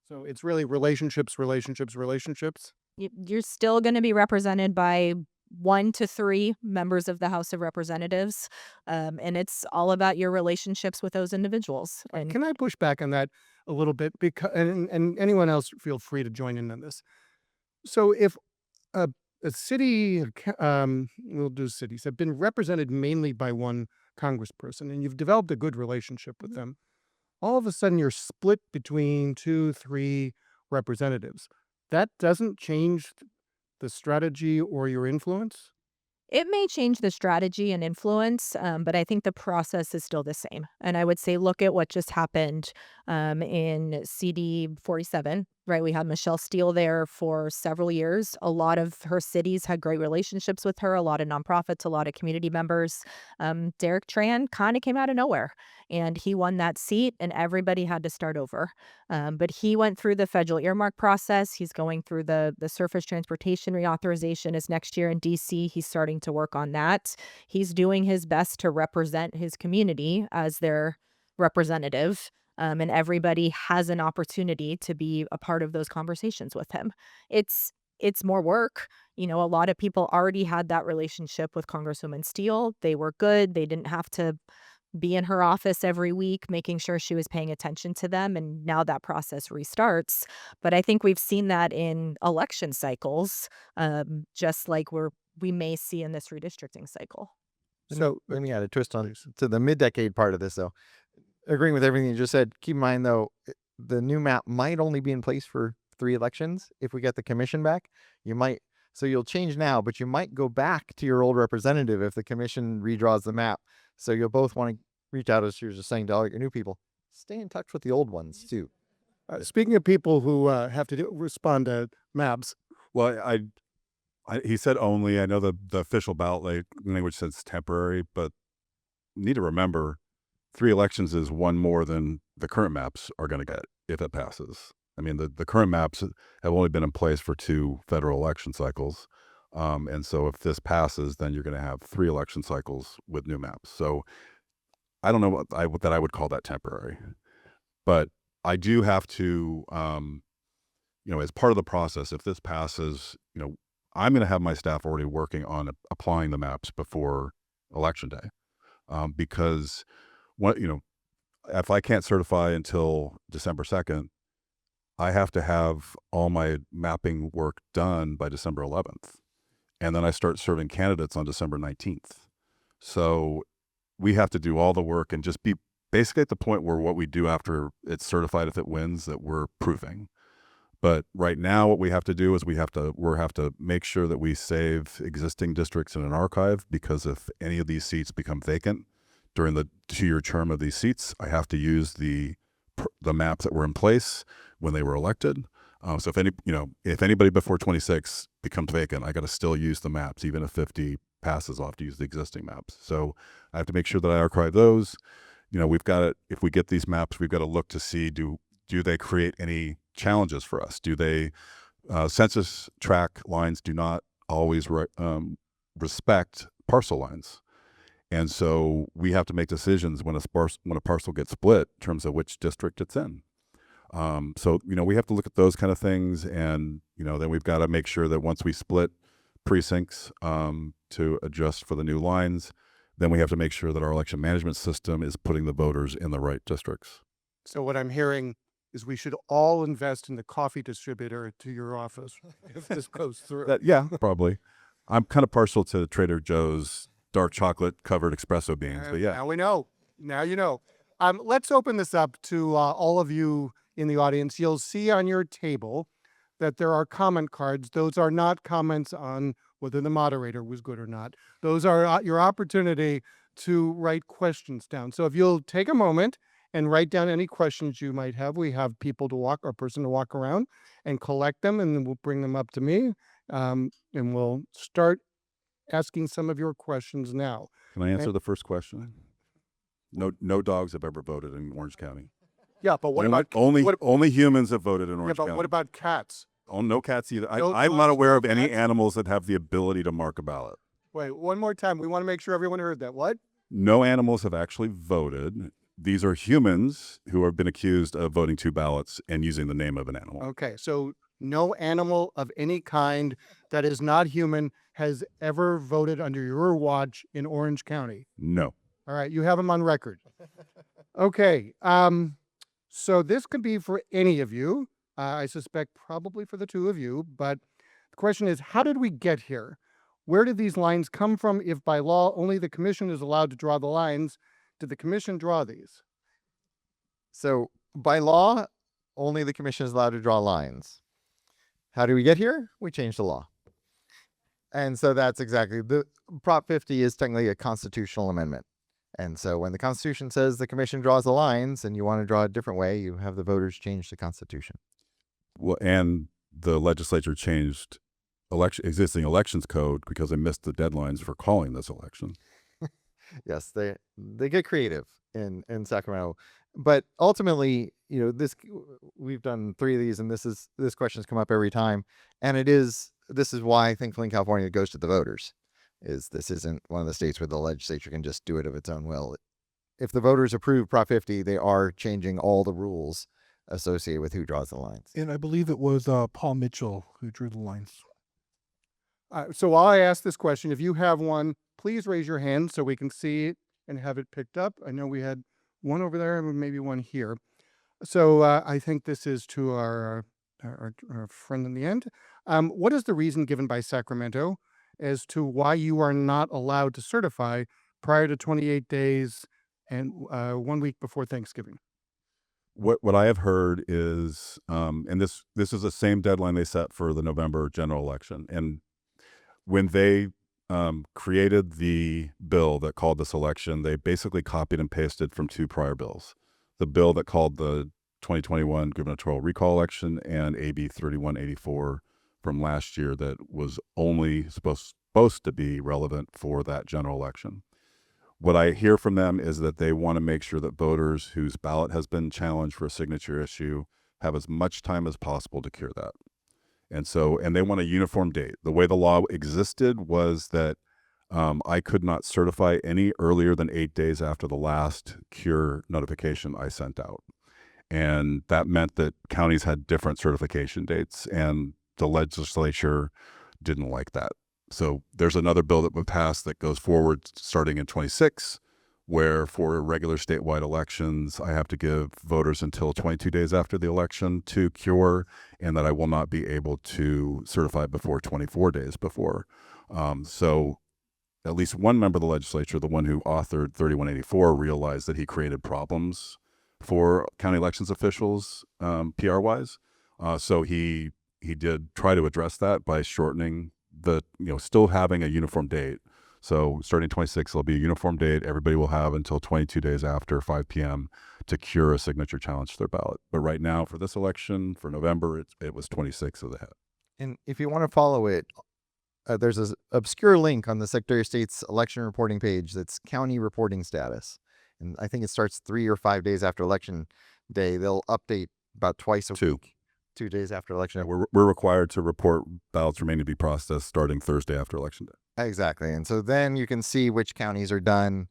S5: So it's really relationships.
S6: You're still going to be represented by 1 to 3 members of the House of Representatives, and it's all about your relationships with those individuals. And
S5: Can I push back on that a little bit? Because and anyone else feel free to join in on this. So if a city, we'll do cities, have been represented mainly by one congressperson, and you've developed a good relationship with them, all of a sudden you're split between 2, 3 representatives. That doesn't change the strategy or your influence?
S6: it may change the strategy and influence, but I think the process is still the same. And I would say, look at what just happened in CD 47, right? We had Michelle Steele there for several years. A lot of her cities had great relationships with her, a lot of nonprofits, a lot of community members. Derek Tran kind of came out of nowhere, and he won that seat, and everybody had to start over. But he went through the federal earmark process. He's going through the surface transportation reauthorization is next year in DC. He's starting to work on that. He's doing his best to represent his community as their representative. And everybody has an opportunity to be a part of those conversations with him. It's more work. You know, a lot of people already had that relationship with Congresswoman Steele. They were good. They didn't have to be in her office every week, making sure she was paying attention to them. And now that process restarts. But I think we've seen that in election cycles, just like we may see in this redistricting cycle.
S3: So let me add a twist on to the mid-decade part of this, though. Agreeing with everything you just said, keep in mind, though, the new map might only be in place for 3 elections. If we get the commission back, so you'll change now, but you might go back to your old representative if the commission redraws the map. So you'll both want to reach out, as you were just saying, to all your new people. Stay in touch with the old ones, too.
S5: Speaking of people who have to respond to maps,
S7: Well, He said only. I know the official ballot language says temporary, but need to remember 3 elections is one more than the current maps are going to get if it passes. I mean, the current maps have only been in place for 2 federal election cycles. And so if this passes, then you're going to have 3 election cycles with new maps. So I don't know what I would call that temporary, but I do have to, as part of the process, if this passes, I'm going to have my staff already working on applying the maps before election day, because if I can't certify until December 2nd, I have to have all my mapping work done by December 11th. And then I start serving candidates on December 19th. So we have to do all the work and just be basically at the point where what we do after it's certified, if it wins, that we're proving. But right now, what we have to do is we have to make sure that we save existing districts in an archive, because if any of these seats become vacant during the 2-year term of these seats, I have to use the maps that were in place when they were elected. So if anybody before 26 becomes vacant, I got to still use the maps, even if 50 passes. I'll have to use the existing maps. So I have to make sure that I archive those. We've got to, if we get these maps, we've got to look to see, do they create any challenges for us? Do they, census tract lines do not always respect parcel lines. And so we have to make decisions when a parcel gets split in terms of which district it's in. So we have to look at those kind of things, and then we've got to make sure that once we split precincts to adjust for the new lines, then we have to make sure that our election management system is putting the voters in the right districts.
S5: So what I'm hearing is we should all invest in the coffee distributor to your office if this goes through.
S7: Yeah, probably. I'm kind of partial to Trader Joe's dark chocolate covered espresso beans, but yeah.
S5: Now we know. Now you know. Let's open this up to all of you in the audience. You'll see on your table that there are comment cards. Those are not comments on whether the moderator was good or not. Those are your opportunity to write questions down. So if you'll take a moment and write down any questions you might have, we have people to walk, or person to walk around and collect them, and then we'll bring them up to me, and we'll start asking some of your questions now.
S7: Can I answer the first question? No dogs have ever voted in Orange County.
S5: Yeah, but what about
S7: only humans have voted in Orange
S5: but
S7: County.
S5: what about cats?
S7: Oh, no cats either.
S5: No
S7: I'm not aware of any
S5: cats?
S7: animals that have the ability to mark a ballot.
S5: Wait, one more time. We want to make sure everyone heard that. What?
S7: No animals have actually voted. These are humans who have been accused of voting 2 ballots and using the name of an animal.
S5: Okay, so no animal of any kind that is not human has ever voted under your watch in Orange County.
S7: No.
S5: All right, you have them on record. Okay, so this could be for any of you. I suspect probably for the 2 of you, but the question is, how did we get here? Where did these lines come from? If by law only the commission is allowed to draw the lines, did the commission draw these?
S3: So by law, only the commission is allowed to draw lines. How do we get here? We changed the law. And so that's exactly, the Prop 50 is technically a constitutional amendment. And so when the Constitution says the commission draws the lines and you want to draw a different way, you have the voters change the Constitution.
S7: Well, and the legislature changed existing elections code because they missed the deadlines for calling this election.
S3: Yes, they get creative in Sacramento. But ultimately, we've done 3 of these, and this question's come up every time. And this is why, thankfully, in California, it goes to the voters. This isn't one of the states where the legislature can just do it of its own will. If the voters approve Prop 50, they are changing all the rules associated with who draws the lines.
S4: And I believe it was Paul Mitchell who drew the lines.
S5: So while I ask this question, if you have one, please raise your hand so we can see it and have it picked up. I know we had one over there and maybe one here. So I think this is to our friend in the end. What is the reason given by Sacramento as to why you are not allowed to certify prior to 28 days and 1 week before Thanksgiving?
S7: What I have heard is, and this is the same deadline they set for the November general election. And when they created the bill that called this election, they basically copied and pasted from 2 prior bills. The bill that called the 2021 gubernatorial recall election and AB 3184 from last year that was only supposed to be relevant for that general election. What I hear from them is that they want to make sure that voters whose ballot has been challenged for a signature issue have as much time as possible to cure that. And they want a uniform date. The way the law existed was that I could not certify any earlier than 8 days after the last cure notification I sent out. And that meant that counties had different certification dates, and the legislature didn't like that. So there's another bill that would pass that goes forward starting in 26, where for regular statewide elections, I have to give voters until 22 days after the election to cure, and that I will not be able to certify before 24 days before. So at least one member of the legislature, the one who authored 3184, realized that he created problems for county elections officials, PR-wise. So he did try to address that by shortening still having a uniform date. So starting 26, there'll be a uniform date. Everybody will have until 22 days after 5 p.m. to cure a signature challenge to their ballot. But right now, for this election, for November, it was 26 of the head.
S3: And if you want to follow it, there's this obscure link on the Secretary of State's election reporting page that's county reporting status. And I think it starts 3 or 5 days after election day. They'll update about twice a week, 2 days after election day.
S7: We're required to report ballots remaining to be processed starting Thursday after election day.
S3: Exactly. And so then you can see which counties are done,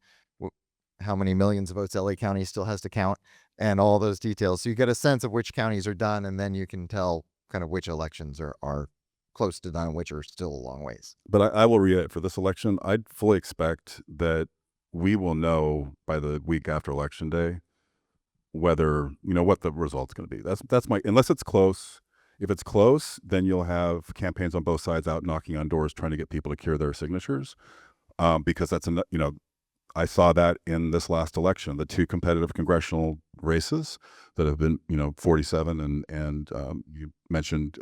S3: how many millions of votes LA County still has to count, and all those details. So you get a sense of which counties are done, and then you can tell kind of which elections are close to done, which are still a long ways.
S7: But I will reiterate, for this election, I'd fully expect that we will know by the week after election day whether, what the result's going to be. That's my, unless it's close. If it's close, then you'll have campaigns on both sides out knocking on doors trying to get people to cure their signatures, because I saw that in this last election, the 2 competitive congressional races that have been 47, and you mentioned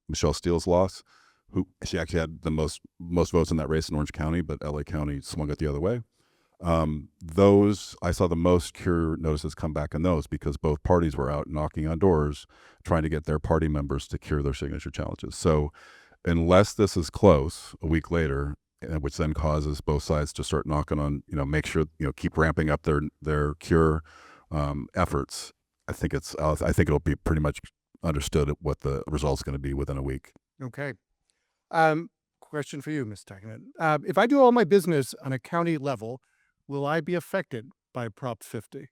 S7: Michelle Steele's loss, who she actually had the most votes in that race in Orange County, but LA County swung it the other way. Those, I saw the most cure notices come back in those because both parties were out knocking on doors trying to get their party members to cure their signature challenges. So unless this is close a week later, which then causes both sides to start knocking on, make sure, keep ramping up their cure efforts, I think it'll be pretty much understood what the result's going to be within a week.
S5: Okay. Question for you, Ms. Takkinen. If I do all my business on a county level, will I be affected by Prop 50?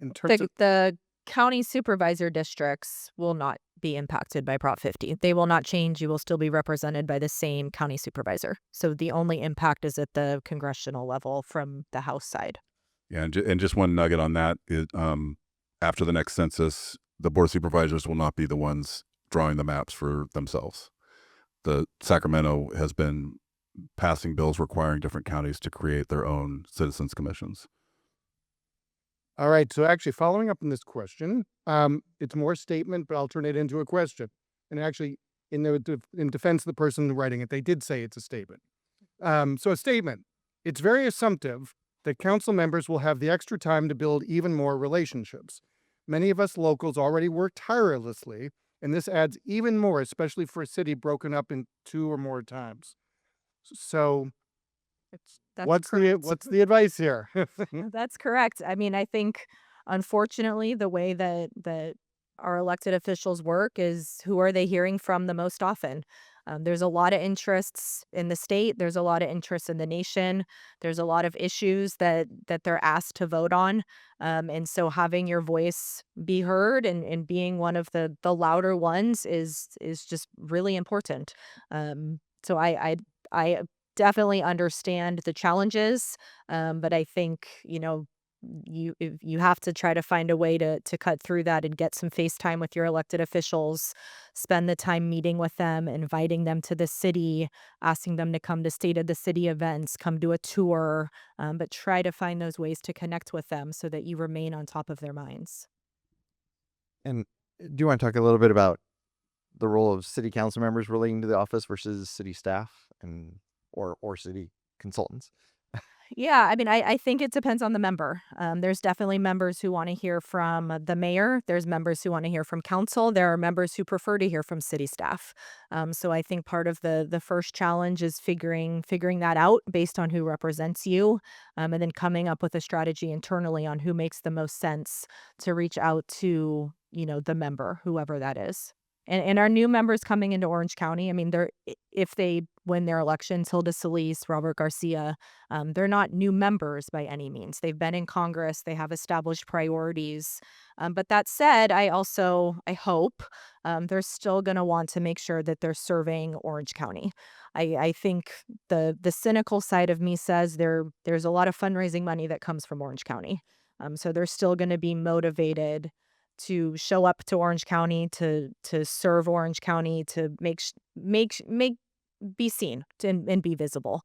S5: In terms of
S6: The county supervisor districts will not be impacted by Prop 50. They will not change. You will still be represented by the same county supervisor. So the only impact is at the congressional level from the House side.
S7: Yeah, and just one nugget on that is, after the next census, the Board of Supervisors will not be the ones drawing the maps for themselves. The Sacramento has been passing bills requiring different counties to create their own citizens commissions.
S5: All right. So actually following up on this question, it's more statement, but I'll turn it into a question. And actually, in defense of the person writing it, they did say it's a statement. So a statement. It's very assumptive that council members will have the extra time to build even more relationships. Many of us locals already work tirelessly, and this adds even more, especially for a city broken up in 2 or more times. So what's the advice here?
S6: That's correct. I mean, I think, unfortunately, the way that our elected officials work is who are they hearing from the most often? There's a lot of interests in the state. There's a lot of interest in the nation. There's a lot of issues that they're asked to vote on. And so having your voice be heard and being one of the louder ones is just really important. So I definitely understand the challenges, but I think, you have to try to find a way to cut through that and get some face time with your elected officials, spend the time meeting with them, inviting them to the city, asking them to come to State of the City events, come do a tour, but try to find those ways to connect with them so that you remain on top of their minds.
S3: And do you want to talk a little bit about the role of city council members relating to the office versus city staff or city consultants?
S6: Yeah, I mean, I think it depends on the member. There's definitely members who want to hear from the mayor. There's members who want to hear from council. There are members who prefer to hear from city staff. So I think part of the first challenge is figuring that out based on who represents you, and then coming up with a strategy internally on who makes the most sense to reach out to, the member, whoever that is. And our new members coming into Orange County, I mean, if they win their elections, Hilda Solis, Robert Garcia, they're not new members by any means. They've been in Congress. They have established priorities. But that said, I hope they're still going to want to make sure that they're serving Orange County. I think the cynical side of me says there's a lot of fundraising money that comes from Orange County. So they're still going to be motivated to show up to Orange County, to serve Orange County, to be seen and be visible.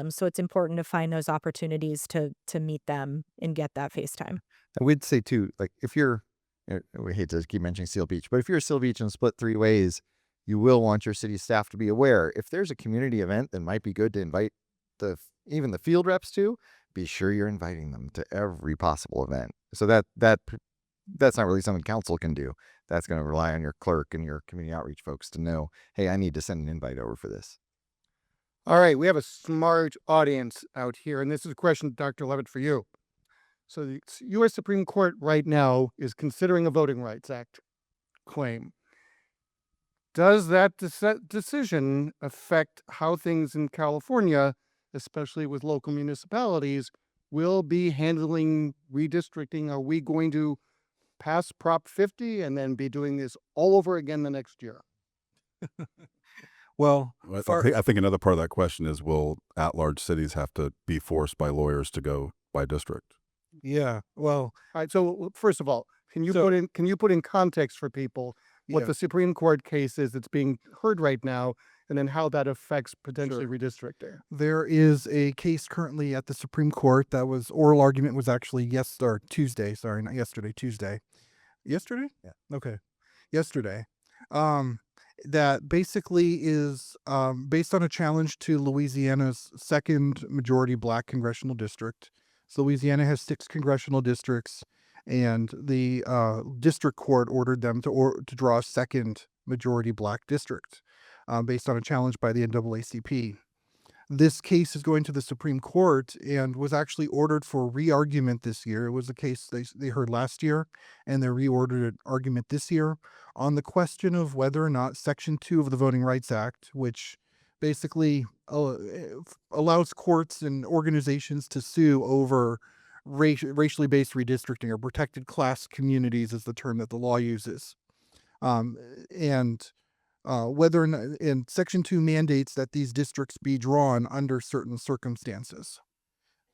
S6: So it's important to find those opportunities to meet them and get that face time.
S3: I would say too, like if you're, we hate to keep mentioning Seal Beach, but if you're Seal Beach and split 3 ways, you will want your city staff to be aware. If there's a community event that might be good to invite even the field reps to, be sure you're inviting them to every possible event. So that's not really something council can do. That's going to rely on your clerk and your community outreach folks to know, hey, I need to send an invite over for this.
S5: All right, we have a smart audience out here, and this is a question, Dr. Levitt, for you. So the U.S. Supreme Court right now is considering a Voting Rights Act claim. Does that decision affect how things in California, especially with local municipalities, will be handling redistricting? Are we going to pass Prop 50 and then be doing this all over again the next year?
S4: Well,
S7: I think another part of that question is, will at-large cities have to be forced by lawyers to go by district?
S4: yeah, well,
S5: All right, so first of all, can you
S4: So-
S5: put in context for people what
S4: Yeah.
S5: the Supreme Court case is that's being heard right now, and then how that affects potentially
S4: Sure.
S5: redistricting?
S4: there is a case currently at the Supreme Court that was oral argument was actually Tuesday. Sorry, not yesterday, Tuesday. Yesterday?
S3: Yeah.
S4: Okay. Yesterday. That basically is based on a challenge to Louisiana's second majority black congressional district. So Louisiana has 6 congressional districts, and the district court ordered them to draw a second majority black district based on a challenge by the NAACP. This case is going to the Supreme Court and was actually ordered for re-argument this year. It was a case they heard last year, and they reordered an argument this year on the question of whether or not Section 2 of the Voting Rights Act, which basically allows courts and organizations to sue over racially based redistricting, or protected class communities is the term that the law uses. And whether or not, and Section 2 mandates that these districts be drawn under certain circumstances.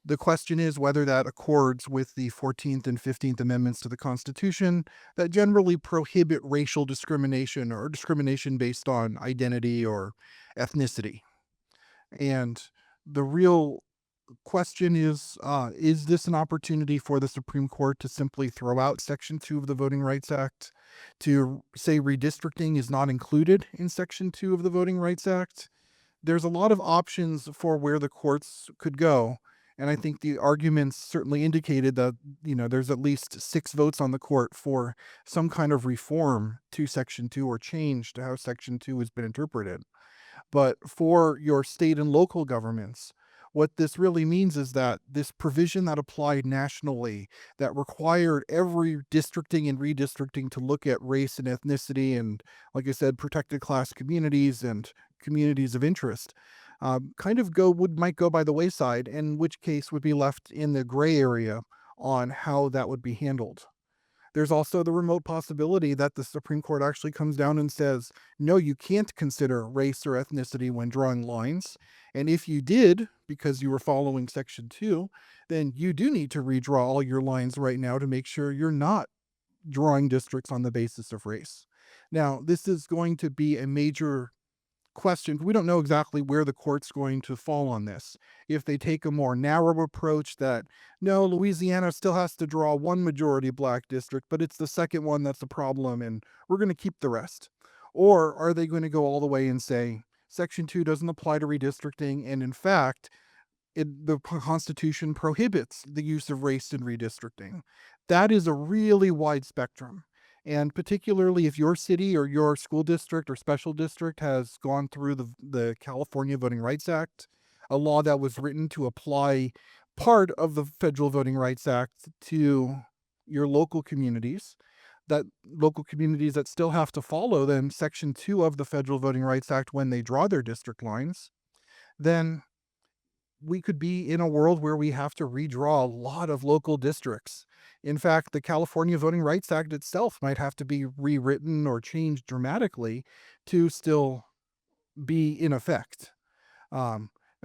S4: The question is whether that accords with the 14th and 15th Amendments to the Constitution that generally prohibit racial discrimination or discrimination based on identity or ethnicity. And the real question is this an opportunity for the Supreme Court to simply throw out Section 2 of the Voting Rights Act, to say redistricting is not included in Section 2 of the Voting Rights Act? There's a lot of options for where the courts could go. And I think the arguments certainly indicated that, there's at least 6 votes on the court for some kind of reform to Section 2 or change to how Section 2 has been interpreted. But for your state and local governments, what this really means is that this provision that applied nationally, that required every districting and redistricting to look at race and ethnicity and, like I said, protected class communities and communities of interest, might go by the wayside, in which case would be left in the gray area on how that would be handled. There's also the remote possibility that the Supreme Court actually comes down and says, no, you can't consider race or ethnicity when drawing lines. And if you did, because you were following Section 2, then you do need to redraw all your lines right now to make sure you're not drawing districts on the basis of race. Now, this is going to be a major question. We don't know exactly where the court's going to fall on this. If they take a more narrow approach that, no, Louisiana still has to draw one majority black district, but it's the second one that's the problem, and we're going to keep the rest. Or are they going to go all the way and say, Section 2 doesn't apply to redistricting, and in fact, the Constitution prohibits the use of race in redistricting. That is a really wide spectrum. And particularly if your city or your school district or special district has gone through the California Voting Rights Act, a law that was written to apply part of the Federal Voting Rights Act to your local communities, that local communities that still have to follow then Section 2 of the Federal Voting Rights Act when they draw their district lines, then we could be in a world where we have to redraw a lot of local districts. In fact, the California Voting Rights Act itself might have to be rewritten or changed dramatically to still be in effect. I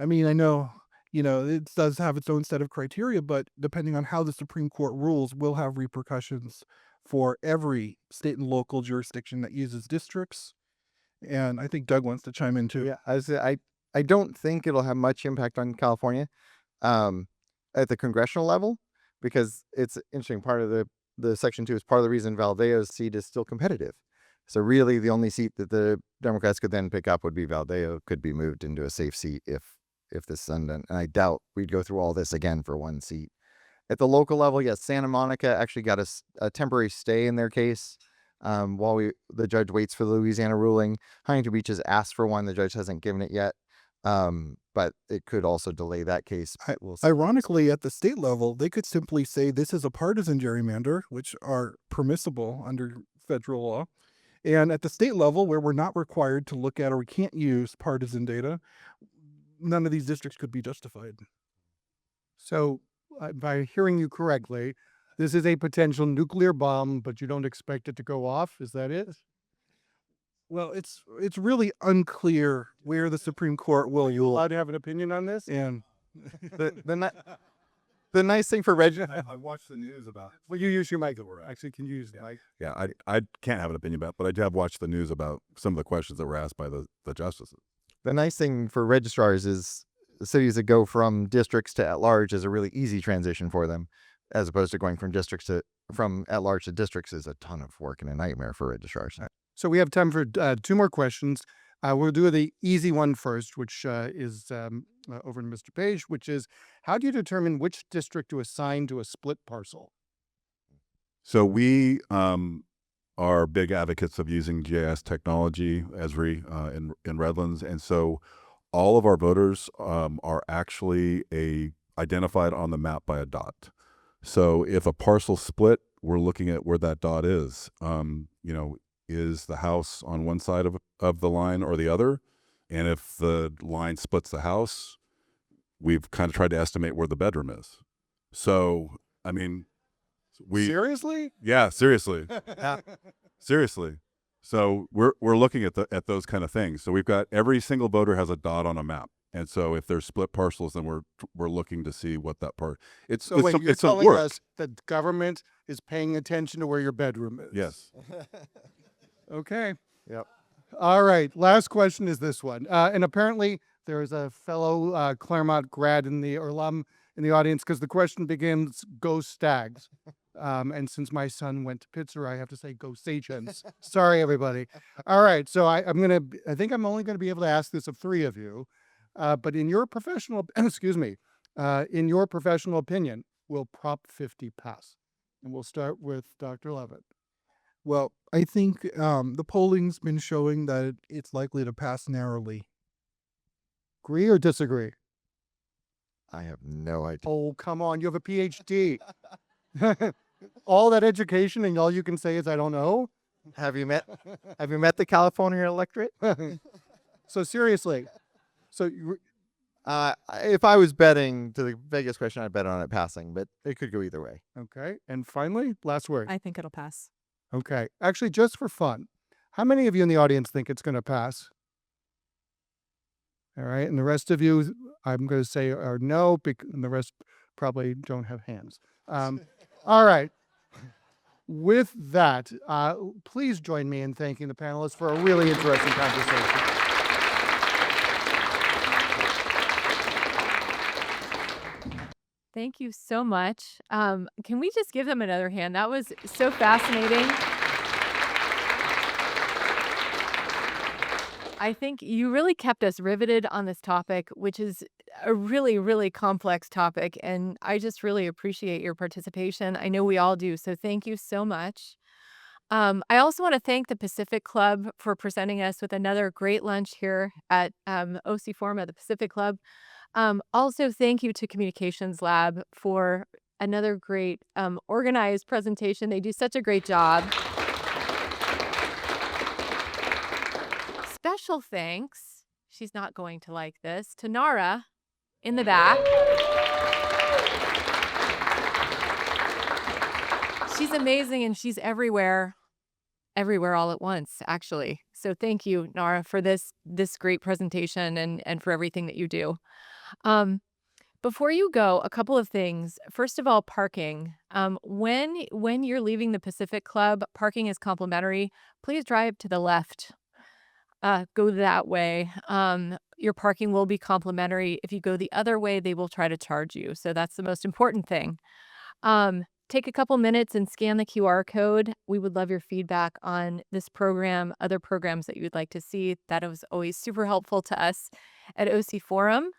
S4: mean, I know, it does have its own set of criteria, but depending on how the Supreme Court rules will have repercussions for every state and local jurisdiction that uses districts. And I think Doug wants to chime in too.
S3: Yeah, I don't think it'll have much impact on California at the congressional level, because it's interesting. Part of the Section 2 is part of the reason Valdeo's seat is still competitive. So really the only seat that the Democrats could then pick up would be Valdeo could be moved into a safe seat if this is undone. And I doubt we'd go through all this again for one seat. At the local level, yes, Santa Monica actually got a temporary stay in their case while the judge waits for the Louisiana ruling. Huntington Beach has asked for one. The judge hasn't given it yet. But it could also delay that case. We'll see.
S4: Ironically, at the state level, they could simply say this is a partisan gerrymander, which are permissible under federal law. And at the state level, where we're not required to look at or we can't use partisan data, none of these districts could be justified.
S5: So, by hearing you correctly, this is a potential nuclear bomb, but you don't expect it to go off. Is that it?
S4: Well, it's really unclear where the Supreme Court will rule.
S5: Allowed to have an opinion on this?
S4: And
S3: the nice thing for
S7: I watched the news about.
S5: Will you use your mic? Actually, can you use the mic?
S7: Yeah, I can't have an opinion about, but I have watched the news about some of the questions that were asked by the justices.
S3: the nice thing for registrars is the cities that go from districts to at-large is a really easy transition for them, as opposed to going from at-large to districts is a ton of work and a nightmare for registrars.
S5: So we have time for two more questions. We'll do the easy one first, which is over to Mr. Page, which is, how do you determine which district to assign to a split parcel?
S7: So we are big advocates of using GIS technology, Esri, in Redlands. And so all of our voters are actually identified on the map by a dot. So if a parcel split, we're looking at where that dot is. Is the house on one side of the line or the other? And if the line splits the house, we've kind of tried to estimate where the bedroom is. So, I mean,
S5: Seriously?
S7: Yeah, seriously. Seriously. So we're looking at those kind of things. So we've got every single voter has a dot on a map. And so if there's split parcels, then we're looking to see what that part.
S5: You're
S7: it's
S5: telling
S7: work.
S5: us that government is paying attention to where your bedroom is.
S7: Yes.
S5: Okay.
S3: Yep.
S5: All right. Last question is this one. And apparently there is a fellow Claremont grad or alum in the audience, because the question begins, go Stags. And since my son went to Pitzer, I have to say go Sagens. Sorry, everybody. All right. So I think I'm only going to be able to ask this of three of you. But in your professional, in your professional opinion, will Prop 50 pass? And we'll start with Dr. Levitt.
S4: Well, I think the polling's been showing that it's likely to pass narrowly.
S5: Agree or disagree?
S3: I have no idea.
S5: Oh, come on. You have a PhD. All that education and all you can say is, I don't know.
S3: Have you met the California electorate?
S5: So seriously. So
S3: If I was betting to the Vegas question, I'd bet on it passing, but it could go either way.
S5: okay. And finally, last word.
S6: I think it'll pass.
S5: Okay. Actually, just for fun, how many of you in the audience think it's going to pass? All right. And the rest of you, I'm going to say are no, and the rest probably don't have hands. All right. With that, please join me in thanking the panelists for a really interesting conversation.
S1: Thank you so much. Can we just give them another hand? That was so fascinating. I think you really kept us riveted on this topic, which is a really, really complex topic. And I just really appreciate your participation. I know we all do. So thank you so much. I also want to thank the Pacific Club for presenting us with another great lunch here at OC-Forum at the Pacific Club. Also, thank you to Communications Lab for another great organized presentation. They do such a great job. Special thanks, she's not going to like this, to Nara in the back. She's amazing and she's everywhere all at once, actually. So thank you, Nara, for this great presentation and for everything that you do. Before you go, a couple of things. First of all, parking. When you're leaving the Pacific Club, parking is complimentary. Please drive to the left. Go that way. Your parking will be complimentary. If you go the other way, they will try to charge you. So that's the most important thing. Take a couple minutes and scan the QR code. We would love your feedback on this program, other programs that you would like to see. That was always super helpful to us at OC-Forum.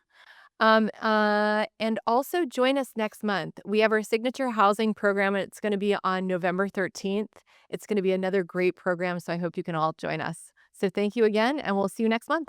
S1: And also join us next month. We have our signature housing program, and it's going to be on November 13th. It's going to be another great program, so I hope you can all join us. So thank you again, and we'll see you next month.